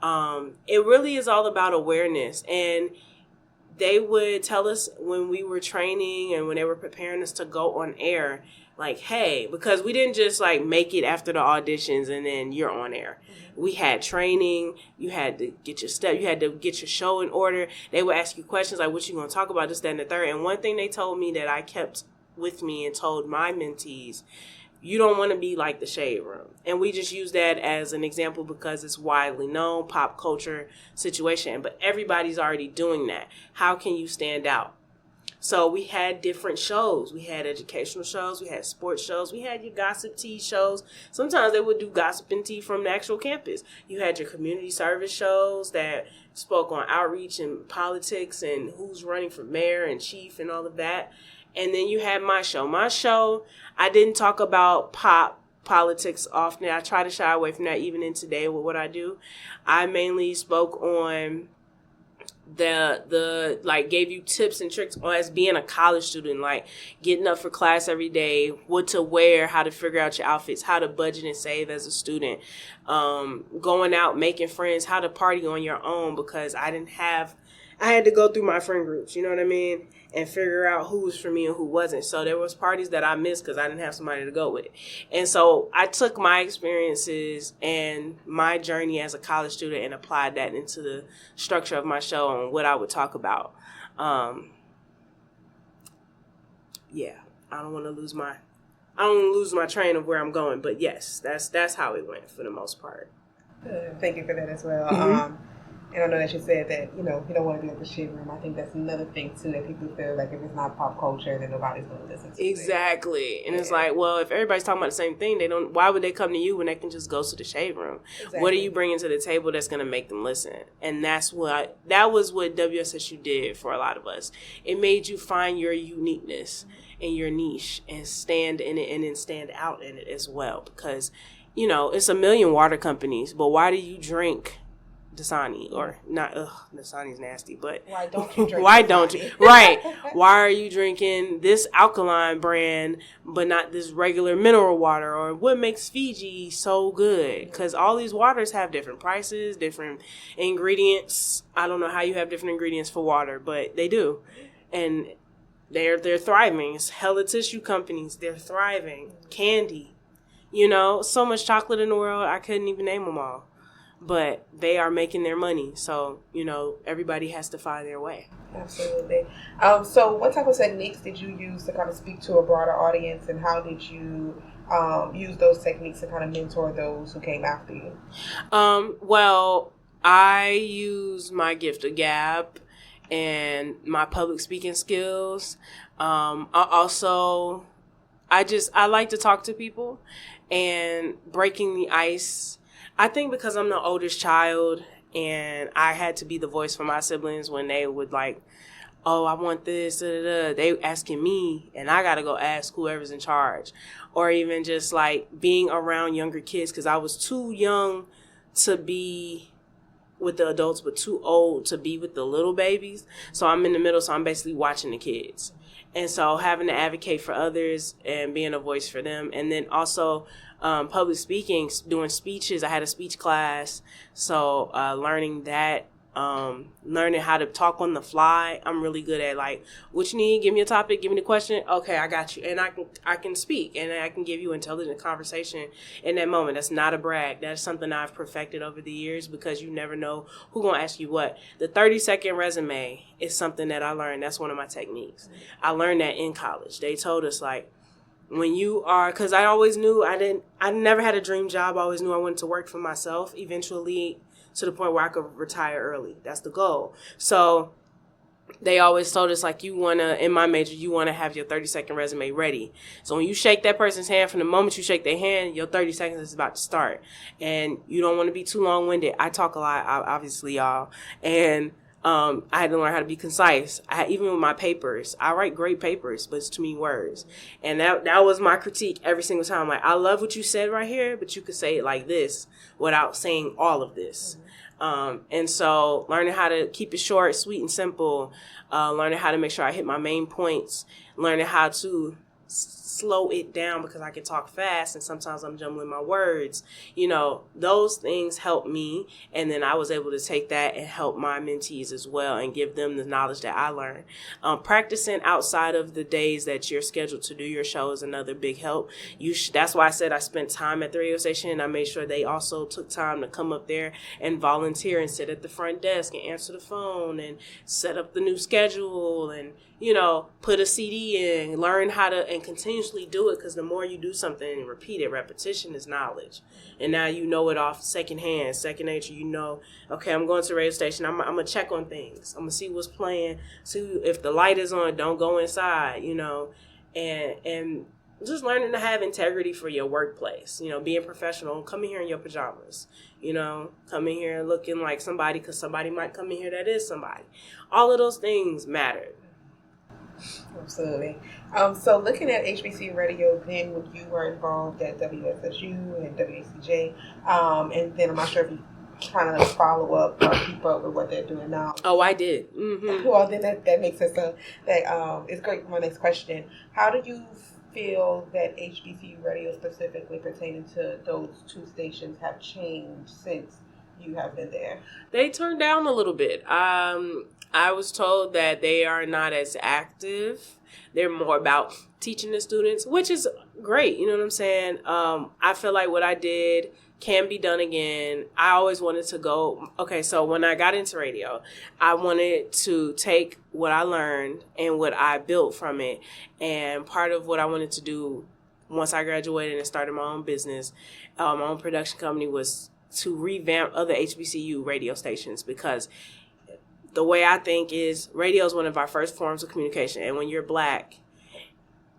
it really is all about awareness. And they would tell us when we were training and when they were preparing us to go on air, like, hey, because we didn't just like make it after the auditions and then you're on air. Mm-hmm. We had training. You had to get you had to get your show in order. They would ask you questions like, what you going to talk about, this, that, and the third. And one thing they told me that I kept with me and told my mentees, you don't want to be like the Shade Room. And we just use that as an example because it's widely known, pop culture situation. But everybody's already doing that. How can you stand out? So we had different shows. We had educational shows. We had sports shows. We had your gossip tea shows. Sometimes they would do gossip and tea from the actual campus. You had your community service shows that spoke on outreach and politics and who's running for mayor and chief and all of that. And then you had my show. My show, I didn't talk about politics often. I try to shy away from that even in today with what I do. I mainly spoke on the like gave you tips and tricks as being a college student, like getting up for class every day, what to wear, how to figure out your outfits, how to budget and save as a student, going out, making friends, how to party on your own, because I had to go through my friend groups, you know what I mean? And figure out who was for me and who wasn't. So there was parties that I missed because I didn't have somebody to go with. And so I took my experiences and my journey as a college student and applied that into the structure of my show and what I would talk about. Yeah, I don't want to lose my train of where I'm going. But yes, that's how it went for the most part. Thank you for that as well. Mm-hmm. And I know that you said that, you know, you don't want to be at the shade room. I think that's another thing, too, that people feel like if it's not pop culture, then nobody's going to listen to it. Exactly. And it's like, well, if everybody's talking about the same thing, why would they come to you when they can just go to the shade room? Exactly. What are you bringing to the table that's going to make them listen? And that was what WSSU did for a lot of us. It made you find your uniqueness and your niche and stand in it and then stand out in it as well. Because, you know, it's a million water companies, but why do you drink Dasani, or not, Dasani's nasty, but why don't you drink why Dasani? don't you? Right. Why are you drinking this alkaline brand, but not this regular mineral water? Or what makes Fiji so good? Because all these waters have different prices, different ingredients. I don't know how you have different ingredients for water, but they do. And they're thriving. It's hella tissue companies. They're thriving. Candy. So much chocolate in the world, I couldn't even name them all. But they are making their money. So, everybody has to find their way. Absolutely. So what type of techniques did you use to kind of speak to a broader audience, and how did you use those techniques to kind of mentor those who came after you? Well, I use my gift of gab and my public speaking skills. I like to talk to people and breaking the ice. I think because I'm the oldest child and I had to be the voice for my siblings when they would like, oh, I want this, they asking me, and I got to go ask whoever's in charge. Or even just like being around younger kids, because I was too young to be with the adults, but too old to be with the little babies. So I'm in the middle, so I'm basically watching the kids. And so having to advocate for others and being a voice for them. And then also public speaking, doing speeches. I had a speech class. So learning that, learning how to talk on the fly. I'm really good at like, what you need, give me a topic, give me the question. Okay, I got you. And I can speak, and I can give you intelligent conversation in that moment. That's not a brag. That's something I've perfected over the years, because you never know who's going to ask you what. The 30-second resume is something that I learned. That's one of my techniques. I learned that in college. They told us like, when you are, because I always knew I never had a dream job. I always knew I wanted to work for myself eventually, to the point where I could retire early. That's the goal. So they always told us, like, in my major, you want to have your 30-second resume ready. So when you shake that person's hand, from the moment you shake their hand, your 30 seconds is about to start. And you don't want to be too long-winded. I talk a lot, obviously, y'all. And I had to learn how to be concise. Even with my papers, I write great papers, but it's too many words. And that was my critique every single time. Like, I love what you said right here, but you could say it like this without saying all of this. And so learning how to keep it short, sweet, and simple, learning how to make sure I hit my main points, learning how to slow it down, because I can talk fast and sometimes I'm jumbling my words. Those things helped me, and then I was able to take that and help my mentees as well and give them the knowledge that I learned. Practicing outside of the days that you're scheduled to do your show is another big help. That's why I said I spent time at the radio station, and I made sure they also took time to come up there and volunteer and sit at the front desk and answer the phone and set up the new schedule and put a CD in, learn how to, and continuously do it, because the more you do something and repeat it, repetition is knowledge. And now you know it off second nature. Okay, I'm going to the radio station, I'm going to check on things. I'm going to see what's playing, see if the light is on, don't go inside, and just learning to have integrity for your workplace, being professional, come in here in your pajamas, come in here looking like somebody, because somebody might come in here that is somebody. All of those things matter. Absolutely. So looking at HBCU radio, then when you were involved at WSSU and WCJ, and then I'm not sure if you trying to follow up or keep up with what they're doing now. Oh, I did. Mm-hmm. Well, then that makes sense. So that is great. My next question: how do you feel that HBCU radio, specifically pertaining to those two stations, have changed since you have been there? They turned down a little bit. I was told that they are not as active. They're more about teaching the students, which is great. You know what I'm saying? I feel like what I did can be done again. I always wanted to go. Okay, so when I got into radio, I wanted to take what I learned and what I built from it. And part of what I wanted to do once I graduated and started my own business, my own production company, was to revamp other HBCU radio stations, because the way I think is radio is one of our first forms of communication. And when you're Black,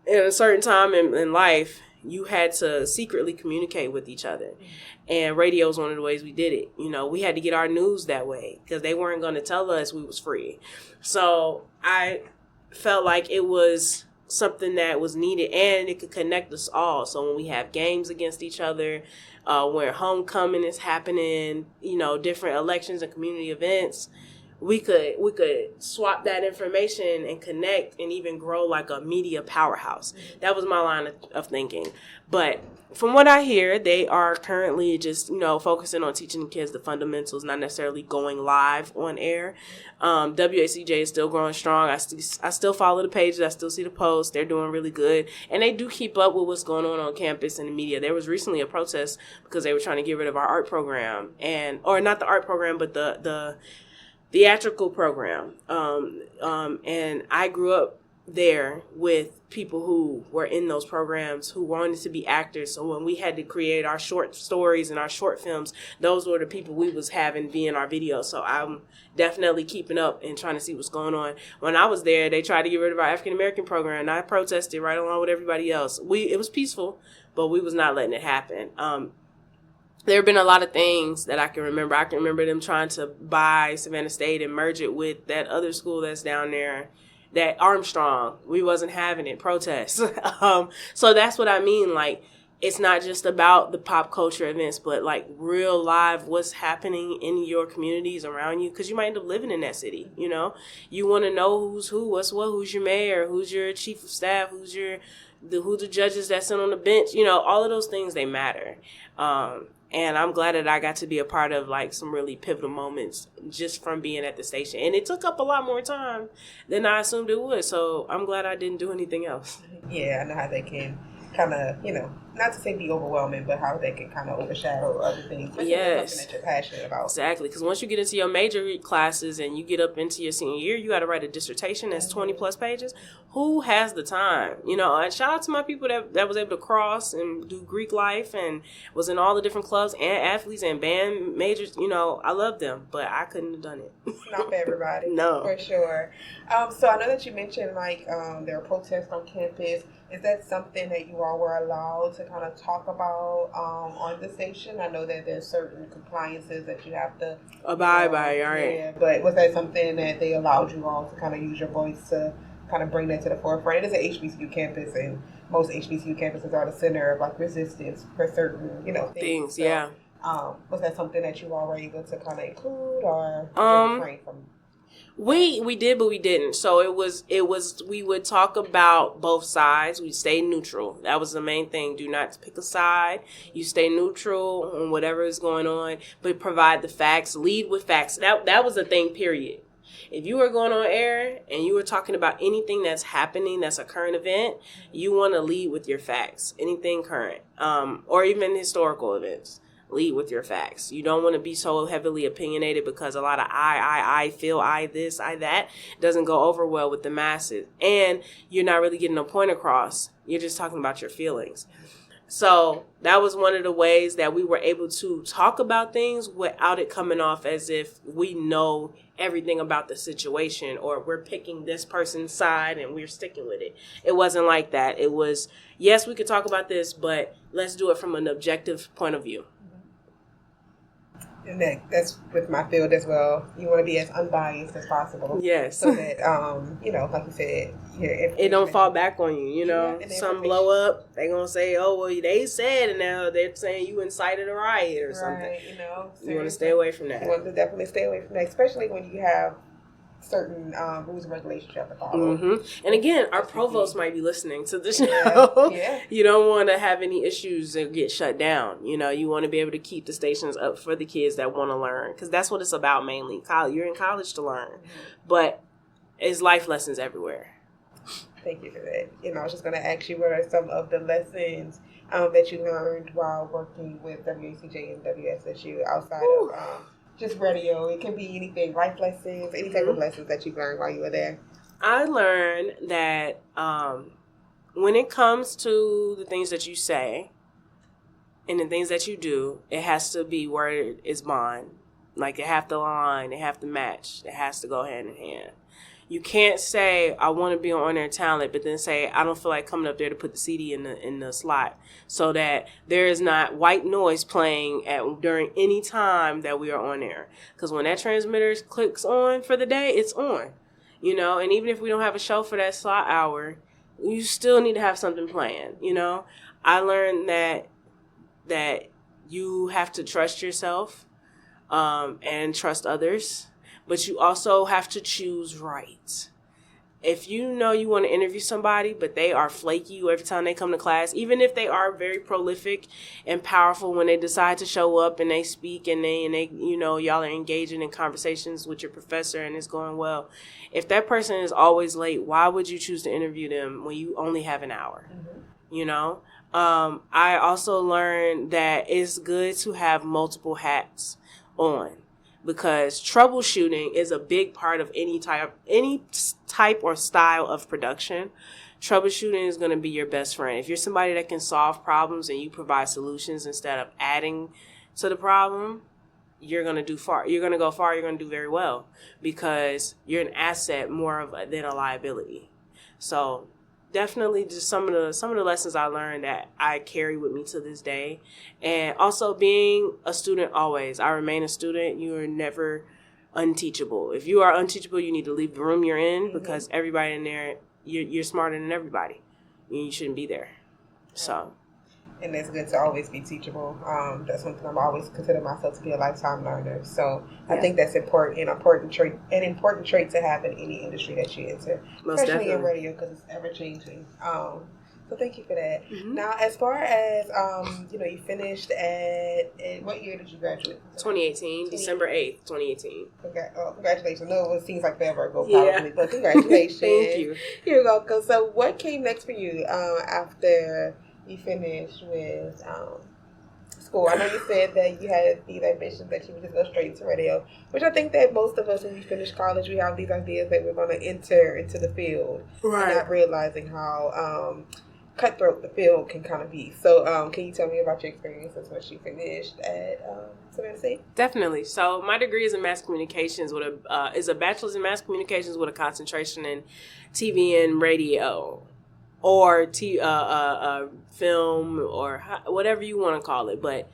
at a certain time in life, you had to secretly communicate with each other. And radio is one of the ways we did it. We had to get our news that way, because they weren't going to tell us we was free. So I felt like it was something that was needed, and it could connect us all. So when we have games against each other, where homecoming is happening, different elections and community events, we could swap that information and connect and even grow like a media powerhouse. That was my line of thinking. But from what I hear, they are currently just, focusing on teaching kids the fundamentals, not necessarily going live on air. WSCJ is still growing strong. I still follow the pages. I still see the posts. They're doing really good. And they do keep up with what's going on campus and the media. There was recently a protest because they were trying to get rid of our art program, or not the art program, but the theatrical program. And I grew up there with people who were in those programs who wanted to be actors. So when we had to create our short stories and our short films, those were the people we was having be in our videos. So I'm definitely keeping up and trying to see what's going on. When I was there, they tried to get rid of our African American program, and I protested right along with everybody else. It was peaceful, but we was not letting it happen. There have been a lot of things that I can remember. I can remember them trying to buy Savannah State and merge it with that other school that's down there, that Armstrong. We wasn't having it, protests. So that's what I mean. Like, it's not just about the pop culture events, but like real live what's happening in your communities around you, because you might end up living in that city. You want to know who's who, what's what, who's your mayor, who's your chief of staff, who the judges that sit on the bench. All of those things, they matter. And I'm glad that I got to be a part of like some really pivotal moments just from being at the station. And it took up a lot more time than I assumed it would. So I'm glad I didn't do anything else. Yeah, I know how they can kind of, not to say be overwhelming, but how they can kind of overshadow other things. Yes. Something that you're passionate about. Exactly. Because once you get into your major classes and you get up into your senior year, you got to write a dissertation that's 20 plus pages. Who has the time? And shout out to my people that was able to cross and do Greek life and was in all the different clubs and athletes and band majors. I love them, but I couldn't have done it. It's not for everybody. No. For sure. So I know that you mentioned like there are protests on campus. Is that something that you all were allowed to kind of talk about on the station? I know that there's certain compliances that you have to abide by, all right. Yeah, but was that something that they allowed you all to kind of use your voice to kind of bring that to the forefront? It is an HBCU campus, and most HBCU campuses are the center of like resistance for certain, things. So, yeah. Was that something that you all were able to kind of include, or refrain from? We did, but we didn't. So it was, we would talk about both sides. We stay neutral. That was the main thing. Do not pick a side. You stay neutral on whatever is going on, but provide the facts, lead with facts. That was the thing, period. If you were going on air and you were talking about anything that's happening, that's a current event, you want to lead with your facts, anything current, or even historical events. Lead with your facts. You don't want to be so heavily opinionated, because a lot of I feel, I this, I that doesn't go over well with the masses. And you're not really getting a point across. You're just talking about your feelings. So that was one of the ways that we were able to talk about things without it coming off as if we know everything about the situation, or we're picking this person's side and we're sticking with it. It wasn't like that. It was, yes, we could talk about this, but let's do it from an objective point of view. And that's with my field as well. You want to be as unbiased as possible. Yes. So that, like you said, it don't fall back on you, Some blow up, they going to say, oh, well, they said, and now they're saying you incited a riot or something. Right, You want to stay away from that. You want to definitely stay away from that, especially when you have certain rules and regulations you have to follow. Mm-hmm. And again, our provost might be listening to this show. Yeah. You don't want to have any issues that get shut down. You want to be able to keep the stations up for the kids that want to learn, because that's what it's about mainly. You're in college to learn, but it's life lessons everywhere. Thank you for that. I was just going to ask you, what are some of the lessons that you learned while working with WCJ and WSSU outside of just radio? It can be anything, life lessons, any type of lessons that you learned while you were there. I learned that when it comes to the things that you say and the things that you do, it has to be word is bond. Like, they have to align, they have to match, it has to go hand in hand. You can't say, I want to be on air talent, but then say, I don't feel like coming up there to put the CD in the slot, so that there is not white noise playing during any time that we are on air. Because when that transmitter clicks on for the day, it's on. And even if we don't have a show for that slot hour, you still need to have something planned, you know? I learned that you have to trust yourself and trust others, but you also have to choose right. If you know you want to interview somebody, but they are flaky every time they come to class, even if they are very prolific and powerful when they decide to show up and they speak and they you know, y'all are engaging in conversations with your professor and it's going well. If that person is always late, why would you choose to interview them when you only have an hour? Mm-hmm. You know? I also learned that it's good to have multiple hats on, because troubleshooting is a big part of any type or style of production. Troubleshooting is going to be your best friend. If you're somebody that can solve problems and you provide solutions instead of adding to the problem, you're going to go far. You're going to do very well, because you're an asset than a liability. So definitely just some of the lessons I learned that I carry with me to this day. And also being a student always. I remain a student. You are never unteachable. If you are unteachable, you need to leave the room you're in, because everybody in there, you're smarter than everybody. And you shouldn't be there. So. And it's good to always be teachable. That's something I've always considered myself to be a lifetime learner. So I think that's an important trait to have in any industry that you enter, especially in radio, because it's ever changing. So thank you for that. Mm-hmm. Now, as far as you finished at what year did you graduate? 2018, December 8th, 2018. Okay. Oh, congratulations! No, it seems like forever ago, probably, but congratulations. Thank you. You're welcome. So, what came next for you after you finished with school? I know you said that you had these ambitions that you would just go straight into radio, which I think that most of us, when we finish college, we have these ideas that we're going to enter into the field, right, and not realizing how cutthroat the field can kind of be. So can you tell me about your experiences once you finished at Savannah State? Definitely. So my degree is in mass communications is a bachelor's in mass communications with a concentration in TV and radio, or film, or whatever you want to call it. But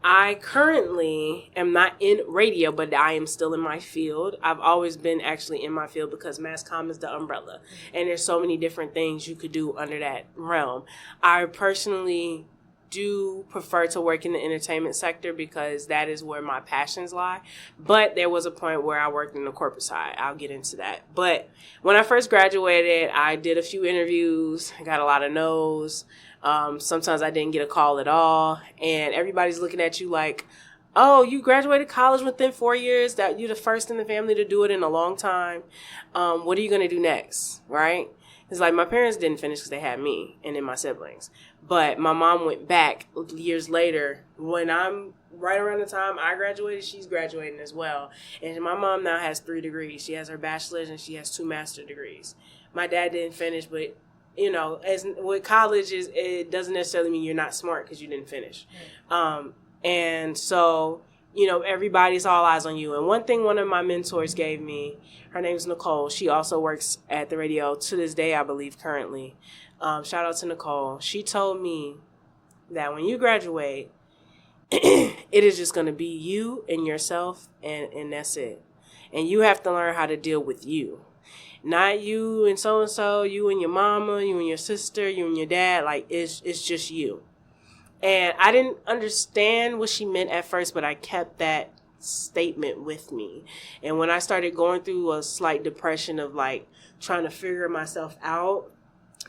I currently am not in radio, but I am still in my field. I've always been actually in my field, because mass comm is the umbrella. And there's so many different things you could do under that realm. I personally do prefer to work in the entertainment sector, because that is where my passions lie. But there was a point where I worked in the corporate side. I'll get into that. But when I first graduated, I did a few interviews. I got a lot of no's. Sometimes I didn't get a call at all. And everybody's looking at you like, oh, you graduated college within 4 years, that you're the first in the family to do it in a long time. What are you going to do next? Right? It's like my parents didn't finish because they had me and then my siblings. But my mom went back years later. When I'm right around the time I graduated, she's graduating as well. And my mom now has 3 degrees. She has her bachelor's and she has 2 master's degrees. My dad didn't finish, but as with college, it doesn't necessarily mean you're not smart because you didn't finish. And so, everybody's all eyes on you. And one thing one of my mentors gave me, her name's Nicole. She also works at the radio to this day, I believe, currently. Shout out to Nicole. She told me that when you graduate, it is just going to be you and yourself, and that's it. And you have to learn how to deal with you. Not you and so-and-so, you and your mama, you and your sister, you and your dad. Like, it's just you. And I didn't understand what she meant at first, but I kept that statement with me. And when I started going through a slight depression of, like, trying to figure myself out,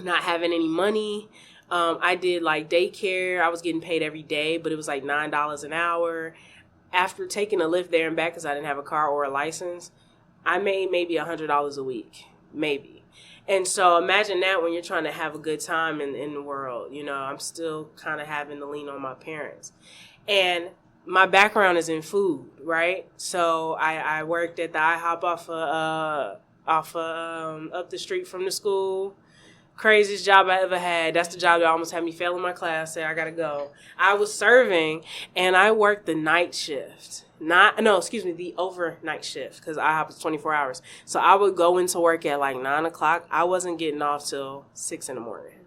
not having any money, I did, like, daycare. I was getting paid every day, but it was, like, $9 an hour. After taking a Lyft there and back, because I didn't have a car or a license, I made maybe $100 a week, maybe. And so imagine that when you're trying to have a good time in the world. I'm still kind of having to lean on my parents. And my background is in food, right? So I worked at the IHOP up the street from the school. Craziest job I ever had. That's the job that almost had me fail in my class. Said I gotta go. I was serving, and I worked the night shift. The overnight shift, because IHOP is 24 hours. So I would go into work at like 9 o'clock. I wasn't getting off till 6 in the morning.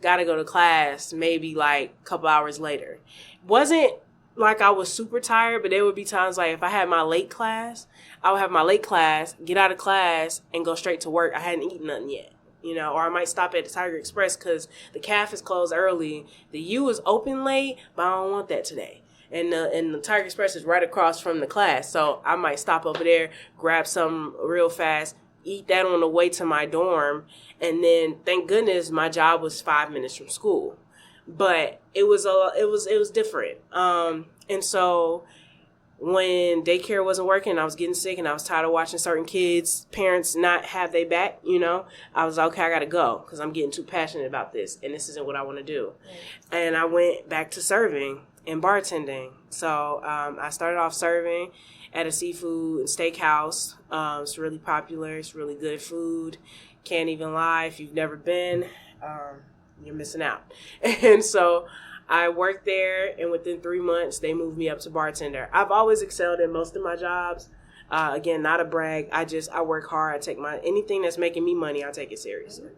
Gotta go to class maybe like a couple hours later. Wasn't like I was super tired, but there would be times like if I had my late class, I would have my late class, get out of class, and go straight to work. I hadn't eaten nothing yet. or I might stop at the Tiger Express because the caf is closed early. The U is open late, but I don't want that today. And the Tiger Express is right across from the class. So I might stop over there, grab something real fast, eat that on the way to my dorm. And then, thank goodness, my job was 5 minutes from school. But it was different. And so when daycare wasn't working, I was getting sick and I was tired of watching certain kids, parents not have their back, I was like, okay, I got to go because I'm getting too passionate about this and this isn't what I want to do. Right. And I went back to serving and bartending. So I started off serving at a seafood and steakhouse. It's really popular. It's really good food. Can't even lie. If you've never been, you're missing out. And so I worked there, and within 3 months, they moved me up to bartender. I've always excelled in most of my jobs. Again, not a brag. I work hard. I take anything that's making me money, I take it seriously.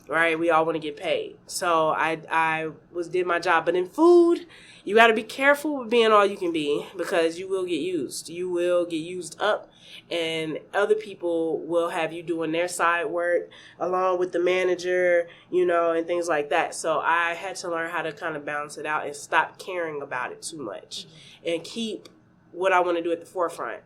Right? We all want to get paid. So I did my job. But in food, you got to be careful with being all you can be because you will get used. You will get used up, and other people will have you doing their side work along with the manager, and things like that. So I had to learn how to kind of balance it out and stop caring about it too much and keep what I want to do at the forefront.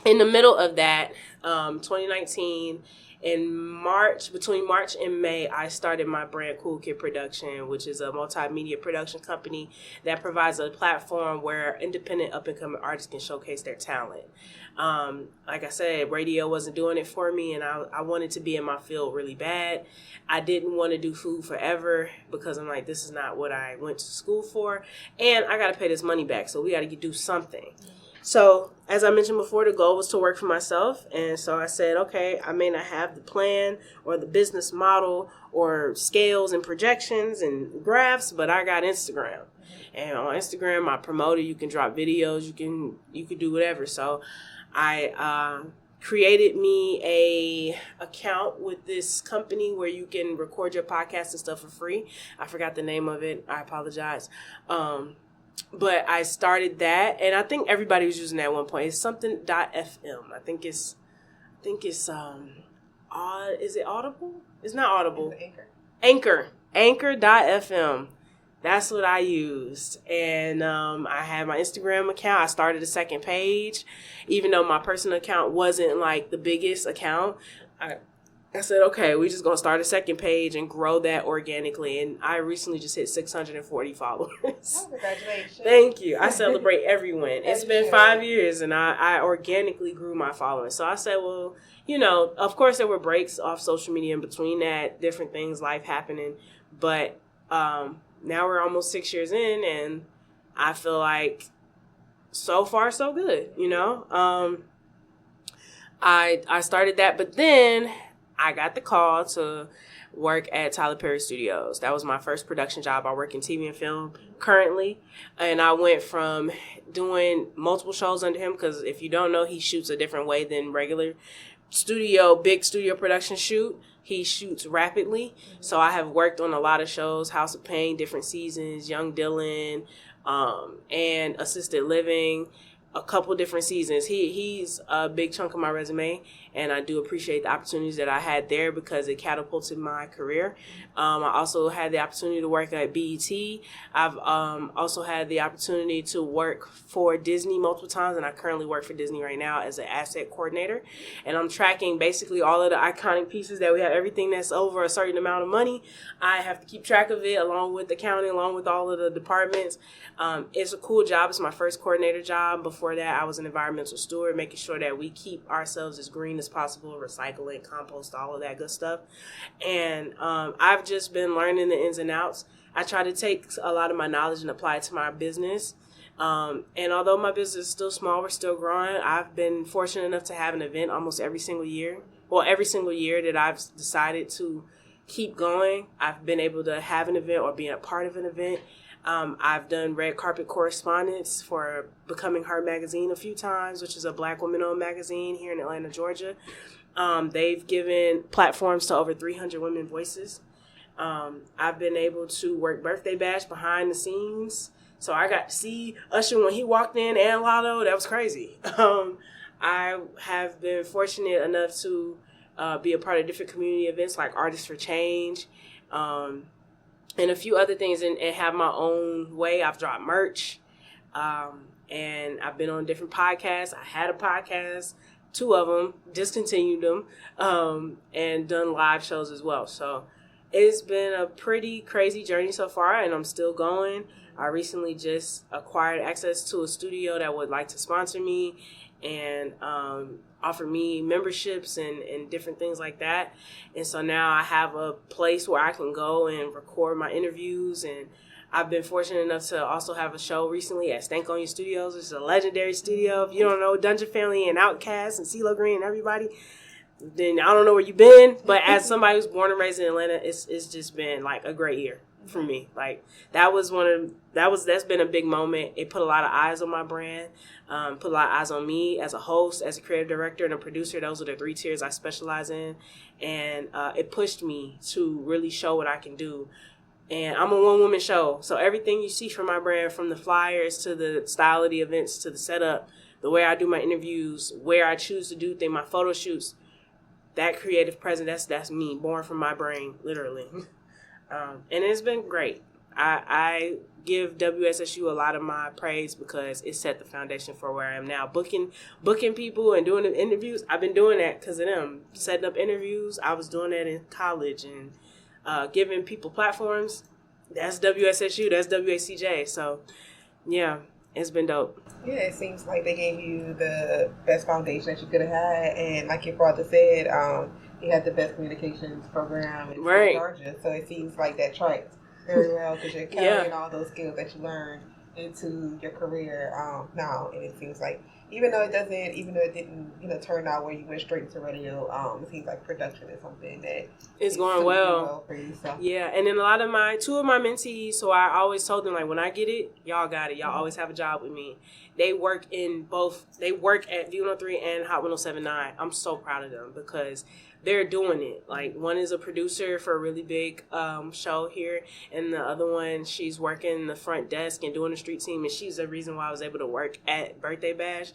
In the middle of that, 2019, between March and May, I started my brand Cool Kid Production, which is a multimedia production company that provides a platform where independent up-and-coming artists can showcase their talent. Like I said, radio wasn't doing it for me, and I wanted to be in my field really bad. I didn't want to do food forever because I'm like, this is not what I went to school for, and I got to pay this money back, so we got to do something. So, as I mentioned before, the goal was to work for myself. And so I said, okay, I may not have the plan or the business model or scales and projections and graphs, but I got Instagram. And on Instagram, I promote it. You can drop videos. You can do whatever. So I created me a account with this company where you can record your podcast and stuff for free. I forgot the name of it. I apologize. But I started that, and I think everybody was using that at one point. It's something .fm. I think it's is it Audible? It's not Audible. Anchor. Anchor.fm. That's what I used. And I had my Instagram account. I started a second page. Even though my personal account wasn't like the biggest account, I said, okay, we just going to start a second page and grow that organically. And I recently just hit 640 followers. Oh, congratulations. Thank you. I celebrate every win. It's been 5 years, and I organically grew my following. So I said, well, of course there were breaks off social media in between that, different things, life happening. But now we're almost 6 years in, and I feel like so far so good, I started that, but then I got the call to work at Tyler Perry Studios. That was my first production job. I work in TV and film currently. And I went from doing multiple shows under him, because if you don't know, he shoots a different way than regular big studio production shoot. He shoots rapidly. So I have worked on a lot of shows, House of Pain, different seasons, Young Dylan, and Assisted Living, a couple different seasons. He's a big chunk of my resume, and I do appreciate the opportunities that I had there because it catapulted my career. I also had the opportunity to work at BET. I've also had the opportunity to work for Disney multiple times, and I currently work for Disney right now as an asset coordinator. And I'm tracking basically all of the iconic pieces that we have. Everything that's over a certain amount of money, I have to keep track of it, along with accounting, along with all of the departments. It's a cool job. It's my first coordinator job. Before that, I was an environmental steward, making sure that we keep ourselves as green as possible, recycling, compost, all of that good stuff. And I've just been learning the ins and outs. I try to take a lot of my knowledge and apply it to my business. And although my business is still small, we're still growing. I've been fortunate enough to have an event almost every single year. Well, every single year that I've decided to keep going, I've been able to have an event or be a part of an event. I've done red carpet correspondence for Becoming Her magazine a few times, which is a Black woman-owned magazine here in Atlanta, Georgia. They've given platforms to over 300 women voices. I've been able to work Birthday Bash behind the scenes. So I got to see Usher when he walked in, and Lotto. That was crazy. I have been fortunate enough to be a part of different community events like Artists for Change, and a few other things, and have my own way. I've dropped merch, and I've been on different podcasts. I had a podcast, 2 of them, discontinued them, and done live shows as well. So it's been a pretty crazy journey so far, and I'm still going. I recently just acquired access to a studio that would like to sponsor me and offer me memberships and different things like that. And so now I have a place where I can go and record my interviews. And I've been fortunate enough to also have a show recently at Stank On You Studios, which is a legendary studio. If you don't know Dungeon Family and Outkast and CeeLo Green and everybody, then I don't know where you've been. But as somebody who's born and raised in Atlanta, it's just been like a great year for me. Like that's been a big moment. It put a lot of eyes on my brand, put a lot of eyes on me as a host, as a creative director, and a producer. Those are the 3 tiers I specialize in, and it pushed me to really show what I can do. And I'm a one-woman show, so everything you see from my brand, from the flyers to the style of the events to the setup, the way I do my interviews, where I choose to do things, my photo shoots, that creative presence, that's me, born from my brain, literally. And it's been great. I give WSSU a lot of my praise because it set the foundation for where I am now. Booking people and doing the interviews, I've been doing that because of them. Setting up interviews, I was doing that in college. And giving people platforms, that's WSSU, that's WCJ. So, yeah, it's been dope. Yeah, it seems like they gave you the best foundation that you could have had. And like your father said, you had the best communications program in Georgia. So it seems like that tracks very well because you're carrying all those skills that you learned into your career now. And it seems like even though it didn't turn out where you went straight into radio, it seems like production is something that is going well for you. So. Yeah, and then 2 of my mentees, so I always told them, like, when I get it, y'all got it. Y'all always have a job with me. They work at V103 and Hot 107.9. I'm so proud of them because they're doing it. Like, one is a producer for a really big show here, and the other one, she's working the front desk and doing the street team, and she's the reason why I was able to work at Birthday Bash.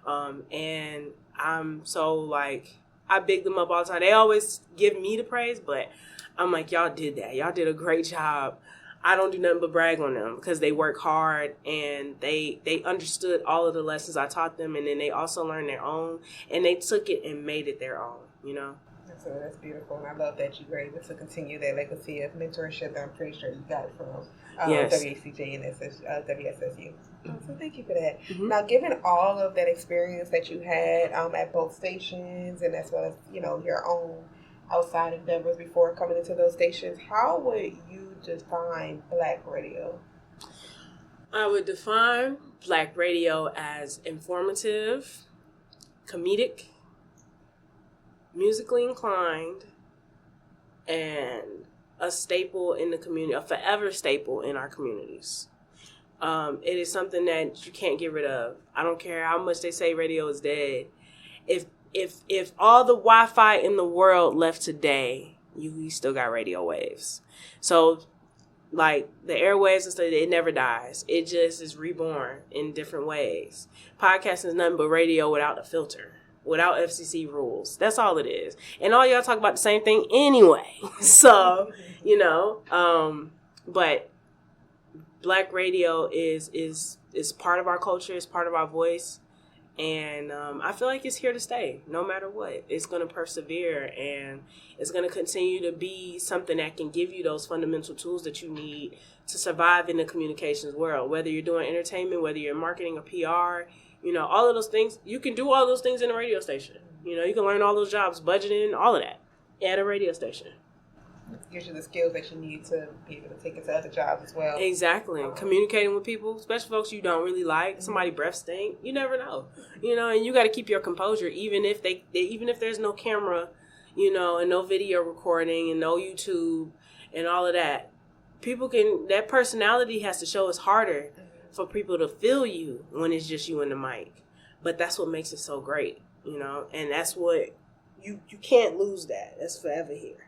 And I'm so, like, I big them up all the time. They always give me the praise, but I'm like, y'all did that. Y'all did a great job. I don't do nothing but brag on them because they work hard and they understood all of the lessons I taught them, and then they also learned their own, and they took it and made it their own, you know? So that's beautiful, and I love that you were able to continue that legacy of mentorship that I'm pretty sure you got from WCJ and WSSU. So thank you for that. Mm-hmm. Now, given all of that experience that you had at both stations, and as well as your own outside endeavors before coming into those stations, how would you define Black radio? I would define Black radio as informative, comedic, musically inclined, and a staple in the community, a forever staple in our communities. It is something that you can't get rid of. I don't care how much they say radio is dead. If all the Wi-Fi in the world left today, you still got radio waves. So, like, the airwaves and stuff, it never dies. It just is reborn in different ways. Podcasting is nothing but radio without a filter, without FCC rules. That's all it is. And all y'all talk about the same thing anyway. So, but Black radio is part of our culture, it's part of our voice. And I feel like it's here to stay, no matter what. It's going to persevere, and it's going to continue to be something that can give you those fundamental tools that you need to survive in the communications world. Whether you're doing entertainment, whether you're marketing or PR, all of those things. You can do all those things in a radio station. You can learn all those jobs, budgeting, all of that at a radio station. Gives you the skills that you need to be able to take into other jobs as well. Exactly. Communicating with people, especially folks you don't really like. Somebody breath stink. You never know. And you got to keep your composure, even if there's no camera, and no video recording and no YouTube and all of that. That personality has to show. It's harder for people to feel you when it's just you and the mic. But that's what makes it so great, and that's what you can't lose that. That's forever here.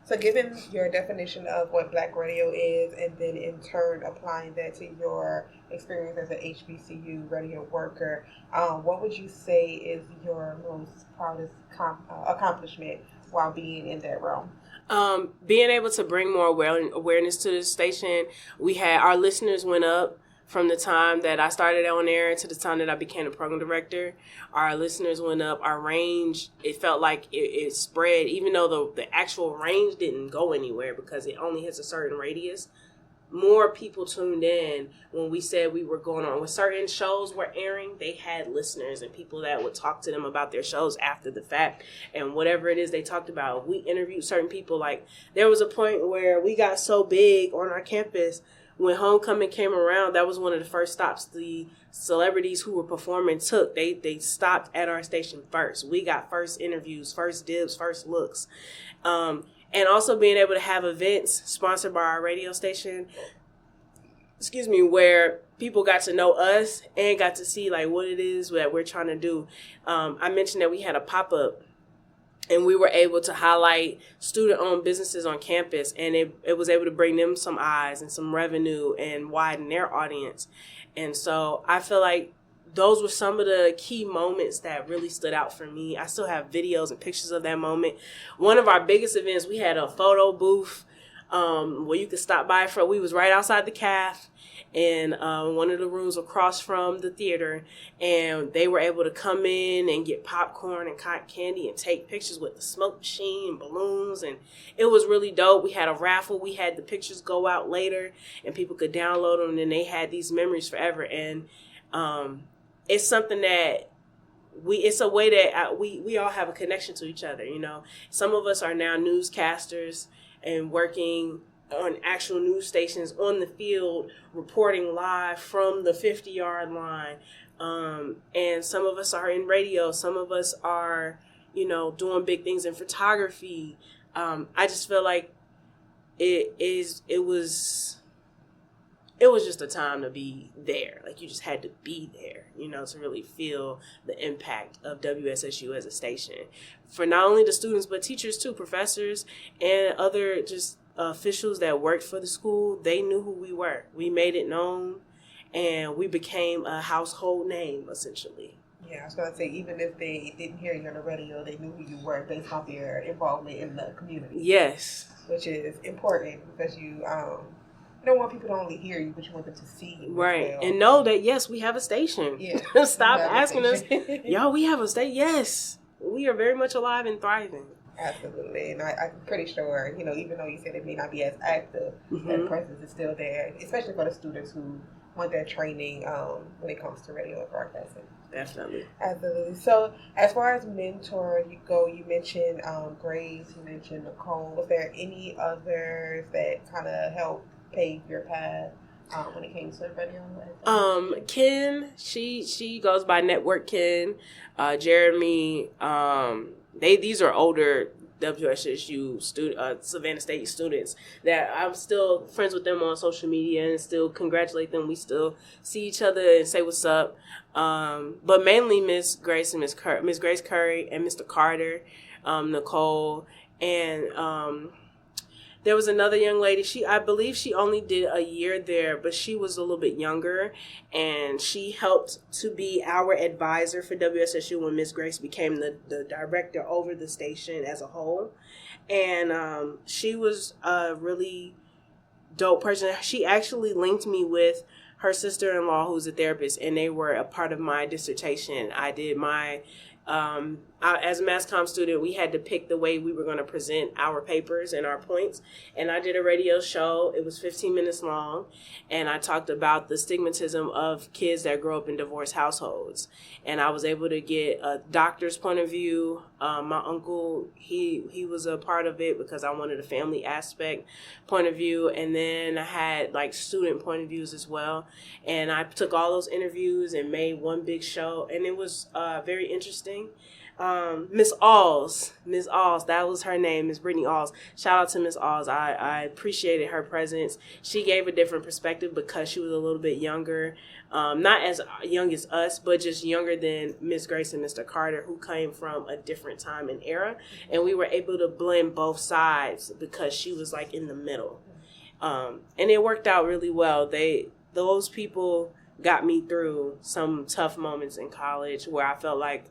So given your definition of what Black radio is, and then in turn applying that to your experience as an HBCU radio worker, what would you say is your most proudest accomplishment while being in that realm? Being able to bring more awareness to the station. We had our listeners went up from the time that I started on air to the time that I became the program director. Our listeners went up. Our range, it felt like it spread, even though the actual range didn't go anywhere because it only hits a certain radius. More people tuned in when we said we were going on. When certain shows were airing, they had listeners and people that would talk to them about their shows after the fact. And whatever it is they talked about, we interviewed certain people. Like, there was a point where we got so big on our campus, when homecoming came around, that was one of the first stops the celebrities who were performing took. They stopped at our station first. We got first interviews, first dibs, first looks. And also being able to have events sponsored by our radio station, where people got to know us and got to see like what it is that we're trying to do. I mentioned that we had a pop-up, and we were able to highlight student-owned businesses on campus, and it was able to bring them some eyes and some revenue and widen their audience. And so I feel like those were some of the key moments that really stood out for me. I still have videos and pictures of that moment. One of our biggest events, we had a photo booth where you could stop by. We was right outside the CAF, and one of the rooms across from the theater, and they were able to come in and get popcorn and cotton candy and take pictures with the smoke machine and balloons, and it was really dope. We had a raffle. We had the pictures go out later, and people could download them, and they had these memories forever. And it's something that it's a way that we all have a connection to each other. You know, some of us are now newscasters and working on actual news stations on the field, reporting live from the 50-yard line. And some of us are in radio. Some of us are, doing big things in photography. I just feel like it was just a time to be there. Like, you just had to be there, to really feel the impact of WSSU as a station for not only the students, but teachers too, professors and other just officials that worked for the school. They knew who we were. We made it known, and we became a household name, essentially. Yeah, I was going to say, even if they didn't hear you on the radio, they knew who you were based off your involvement in the community. Yes. Which is important because you don't want people to only hear you, but you want them to see you. Right. And know that, yes, we have a station. Yeah. Stop asking us, y'all, we have a station. Yes. We are very much alive and thriving. Absolutely. And I'm pretty sure, even though you said it may not be as active, that presence is still there, especially for the students who want that training when it comes to radio and broadcasting. Definitely. Absolutely. So as far as mentor you go, you mentioned Grace, you mentioned Nicole. Was there any others that kind of helped pave your path when it came to the radio? Ken, she goes by Network Ken. Jeremy, these are older WSSU Savannah State students that I'm still friends with them on social media and still congratulate them. We still see each other and say what's up. But mainly Miss Grace and Miss Grace Curry and Mr. Carter, Nicole, and there was another young lady. I believe she only did a year there, but she was a little bit younger, and she helped to be our advisor for WSSU when Miss Grace became the director over the station as a whole. And she was a really dope person. She actually linked me with her sister-in-law, who's a therapist, and they were a part of my dissertation. I did my as a mass comm student, we had to pick the way we were going to present our papers and our points. And I did a radio show. It was 15 minutes long. And I talked about the stigmatism of kids that grow up in divorced households. And I was able to get a doctor's point of view. My uncle, he was a part of it because I wanted a family aspect point of view. And then I had like student point of views as well. And I took all those interviews and made one big show. And it was very interesting. Miss Alls. Miss Alls, that was her name, Miss Brittany Alls. Shout out to Miss Alls. I appreciated her presence. She gave a different perspective because she was a little bit younger. Not as young as us, but just younger than Miss Grace and Mr. Carter, who came from a different time and era. And we were able to blend both sides because she was like in the middle. And it worked out really well. Those people got me through some tough moments in college where I felt like,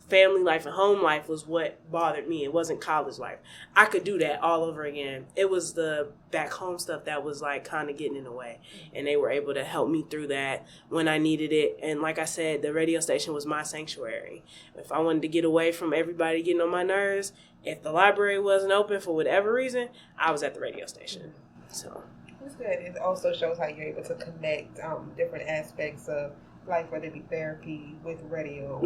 family life and home life was what bothered me. It wasn't college life. I could do that all over again. It was the back home stuff that was like kind of getting in the way. And they were able to help me through that when I needed it. And like I said, the radio station was my sanctuary. If I wanted to get away from everybody getting on my nerves, if the library wasn't open for whatever reason, I was at the radio station. So it's good. It also shows how you're able to connect different aspects of life, whether it be therapy with radio,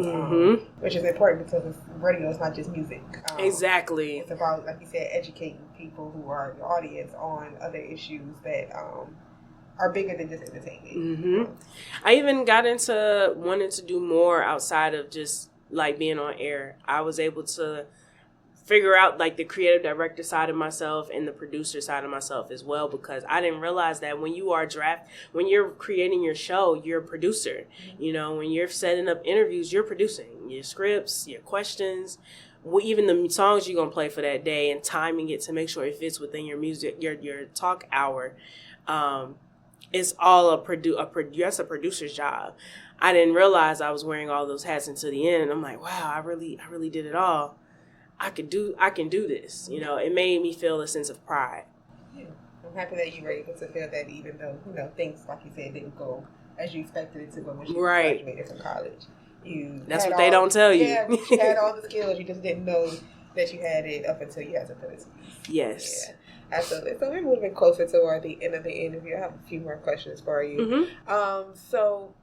which is important because radio is not just music. Exactly. It's about, like you said, educating people who are your audience on other issues that are bigger than just entertainment. I even got into wanting to do more outside of just like being on air. I was able to figure out like the creative director side of myself and the producer side of myself as well, because I didn't realize that when you're creating your show, you're a producer. When you're setting up interviews, you're producing your scripts, your questions, even the songs you're going to play for that day, and timing it to make sure it fits within your music, your talk hour. It's all that's a producer's job. I didn't realize I was wearing all those hats until the end. And I'm like, wow, I really did it all. I can do this. It made me feel a sense of pride. Yeah. I'm happy that you were able to feel that, even though, things, like you said, didn't go as you expected it to go when you graduated from college. That's what they don't tell you. Yeah, you had all the skills. You just didn't know that you had it up until you had to put it to use. Yes. Yeah. Absolutely. So we're moving closer toward the end of the interview. I have a few more questions for you. So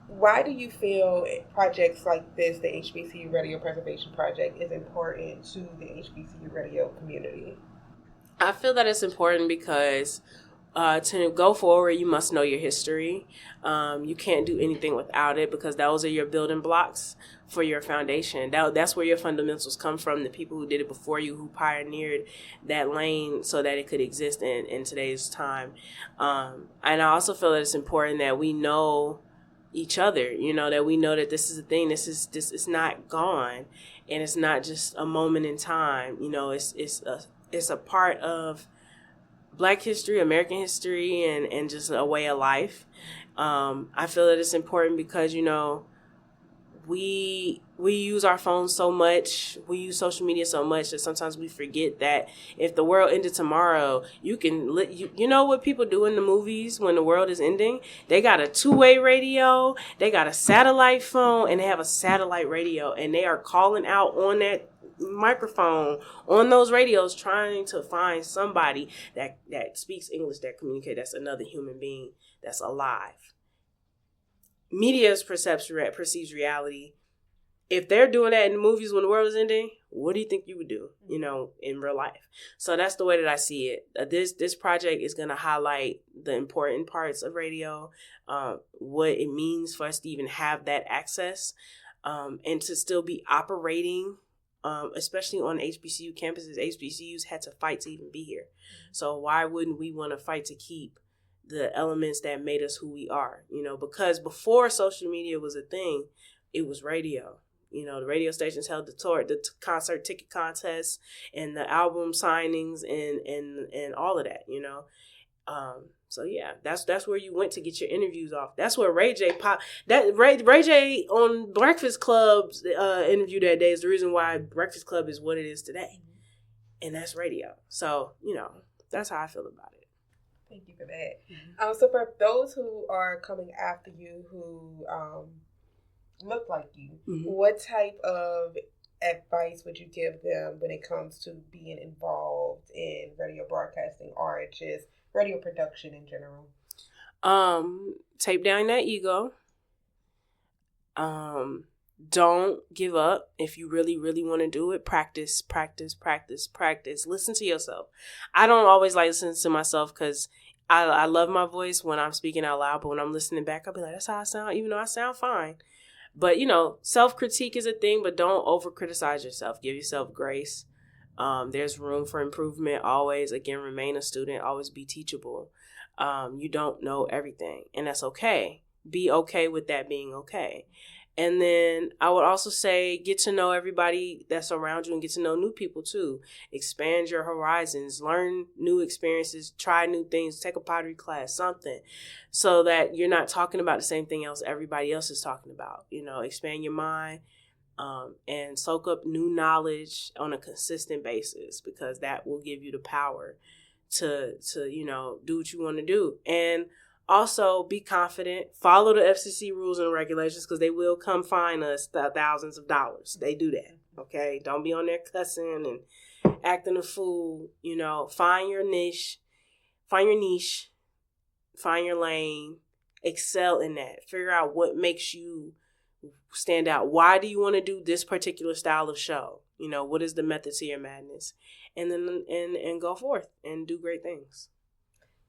why do you feel projects like this, the HBCU Radio Preservation Project, is important to the HBCU radio community? I feel that it's important because to go forward, you must know your history. You can't do anything without it, because those are your building blocks for your foundation. That's where your fundamentals come from, the people who did it before you, who pioneered that lane so that it could exist in today's time. And I also feel that it's important that we know each other, that we know that this is a thing. It's not gone, and it's not just a moment in time. It's a part of Black history, American history, and just a way of life. I feel that it's important because we use our phones so much, we use social media so much that sometimes we forget that if the world ended tomorrow, you know what people do in the movies when the world is ending? They got a two-way radio, they got a satellite phone, and they have a satellite radio, and they are calling out on that microphone on those radios trying to find somebody that speaks English, that communicates, that's another human being that's alive. Media perceives reality. If they're doing that in the movies when the world is ending, what do you think you would do, in real life? So that's the way that I see it. This project is going to highlight the important parts of radio, what it means for us to even have that access, and to still be operating, especially on HBCU campuses. HBCUs had to fight to even be here. So why wouldn't we want to fight to keep the elements that made us who we are, because before social media was a thing, it was radio. The radio stations held the concert ticket contests and the album signings and all of that, So yeah, that's where you went to get your interviews off. That's where Ray J Ray J on Breakfast Club's interview that day is the reason why Breakfast Club is what it is today. And that's radio. So, that's how I feel about it. Thank you for that. So for those who are coming after you who look like you, what type of advice would you give them when it comes to being involved in radio broadcasting or just radio production in general? Tape down that ego. Don't give up. If you really, really want to do it, practice. Listen to yourself. I don't always like listening to myself because I love my voice when I'm speaking out loud, but when I'm listening back, I'll be like, that's how I sound, even though I sound fine. But, self-critique is a thing, but don't over-criticize yourself. Give yourself grace. There's room for improvement always. Again, remain a student. Always be teachable. You don't know everything, and that's okay. Be okay with that being okay. And then I would also say get to know everybody that's around you and get to know new people too. Expand your horizons, learn new experiences, try new things, take a pottery class, something, so that you're not talking about the same thing else everybody else is talking about. Expand your mind and soak up new knowledge on a consistent basis, because that will give you the power to do what you want to do. And also, be confident. Follow the FCC rules and regulations, because they will come fine us thousands of dollars. They do that, okay? Don't be on there cussing and acting a fool. Find your niche. Find your lane. Excel in that. Figure out what makes you stand out. Why do you want to do this particular style of show? What is the method to your madness? And then and go forth and do great things.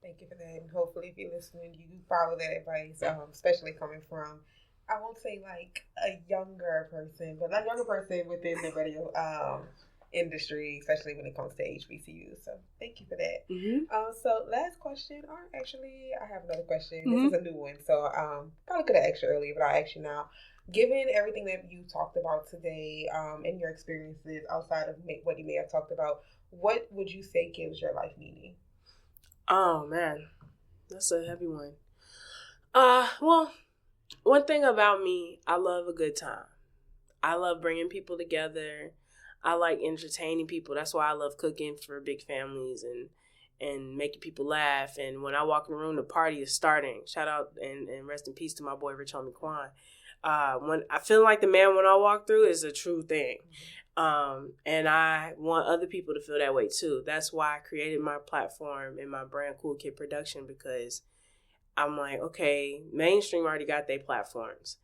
Thank you for that. And hopefully, if you're listening, you follow that advice, especially coming from, I won't say like a younger person, but a younger person within the radio industry, especially when it comes to HBCU. So thank you for that. Mm-hmm. So last question, or actually, I have another question. Mm-hmm. This is a new one. So probably could have asked you earlier, but I'll ask you now. Given everything that you talked about today and your experiences outside of what you may have talked about, what would you say gives your life meaning? Oh, man, that's a heavy one. Well, one thing about me, I love a good time. I love bringing people together. I like entertaining people. That's why I love cooking for big families and making people laugh. And when I walk in the room, the party is starting. Shout out and rest in peace to my boy, Rich Homie Quan. When I feel like the man when I walk through is a true thing. And I want other people to feel that way too. That's why I created my platform and my brand, Cool Kid Production, because I'm like, okay, mainstream already got their platforms,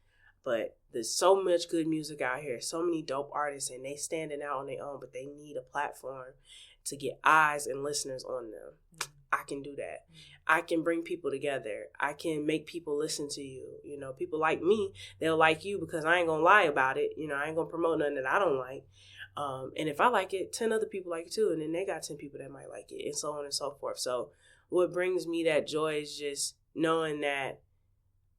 but there's so much good music out here, so many dope artists, and they standing out on their own, but they need a platform to get eyes and listeners on them. I can do that. I can bring people together. I can make people listen to you. People like me, they'll like you because I ain't going to lie about it. I ain't going to promote nothing that I don't like. And if I like it, 10 other people like it too. And then they got 10 people that might like it, and so on and so forth. So what brings me that joy is just knowing that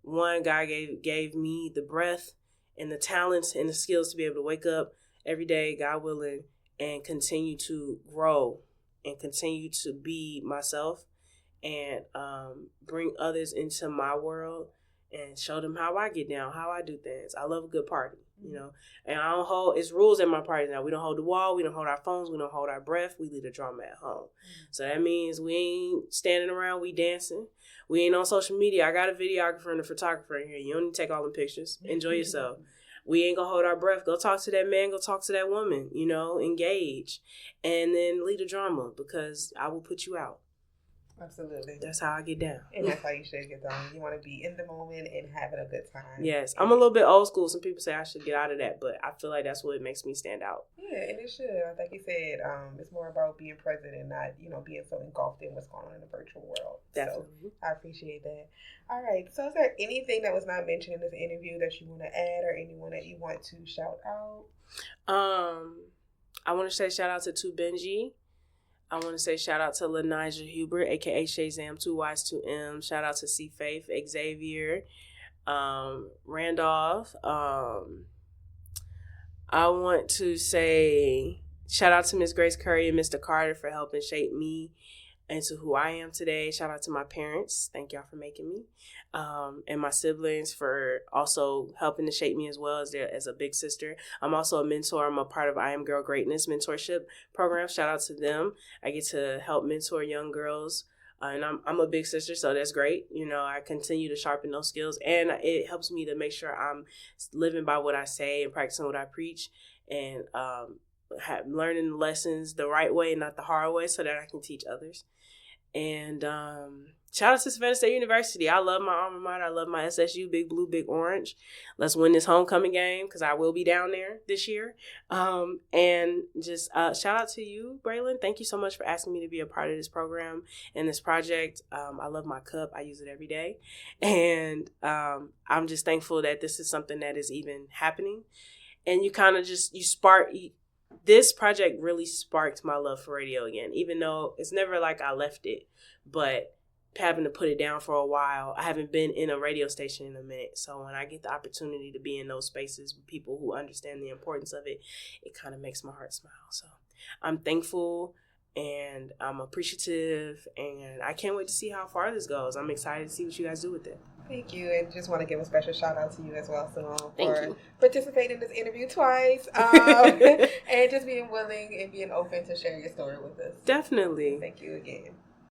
one, God gave me the breath and the talents and the skills to be able to wake up every day, God willing, and continue to grow and continue to be myself and bring others into my world and show them how I get down, how I do things. I love a good party, and I don't hold, it's rules at my parties now. We don't hold the wall, we don't hold our phones, we don't hold our breath, we leave the drama at home. So that means we ain't standing around, we dancing. We ain't on social media. I got a videographer and a photographer in here. You don't need to take all them pictures. Enjoy yourself. We ain't gonna hold our breath. Go talk to that man, go talk to that woman, engage. And then leave the drama, because I will put you out. Absolutely. That's how I get down. And that's how you should get down. You want to be in the moment and having a good time. Yes. I'm a little bit old school. Some people say I should get out of that, but I feel like that's what makes me stand out. Yeah, and it should. Like you said, it's more about being present and not, being so engulfed in what's going on in the virtual world. Definitely. So I appreciate that. All right. So is there anything that was not mentioned in this interview that you want to add, or anyone that you want to shout out? I want to say shout out to 2 Benji. I want to say shout out to Lanija Hubert, a.k.a. Shazam, 2 Y's, 2 M's. Shout out to C. Faith, Xavier, Randolph. I want to say shout out to Miss Grace Curry and Mr. Carter for helping shape me into who I am today. Shout out to my parents. Thank y'all for making me. And my siblings for also helping to shape me as well as a big sister. I'm also a mentor. I'm a part of I Am Girl Greatness mentorship program. Shout out to them. I get to help mentor young girls. And I'm a big sister, so that's great. I continue to sharpen those skills. And it helps me to make sure I'm living by what I say and practicing what I preach. And learning lessons the right way, not the hard way, so that I can teach others. And shout out to Savannah State University. I love my alma mater. I love my SSU, Big Blue, Big Orange. Let's win this homecoming game because I will be down there this year. And just shout out to you, Breighlynn. Thank you so much for asking me to be a part of this program and this project. I love my cup. I use it every day. And I'm just thankful that this is something that is even happening. And you kind of just, this project really sparked my love for radio again, even though it's never like I left it, but having to put it down for a while. I haven't been in a radio station in a minute. So when I get the opportunity to be in those spaces with people who understand the importance of it, it kind of makes my heart smile. So I'm thankful and I'm appreciative, and I can't wait to see how far this goes. I'm excited to see what you guys do with it. Thank you, and just want to give a special shout out to you as well, Simone, Thank for you. participating in this interview twice, and just being willing and being open to share your story with us. Definitely. Thank you again.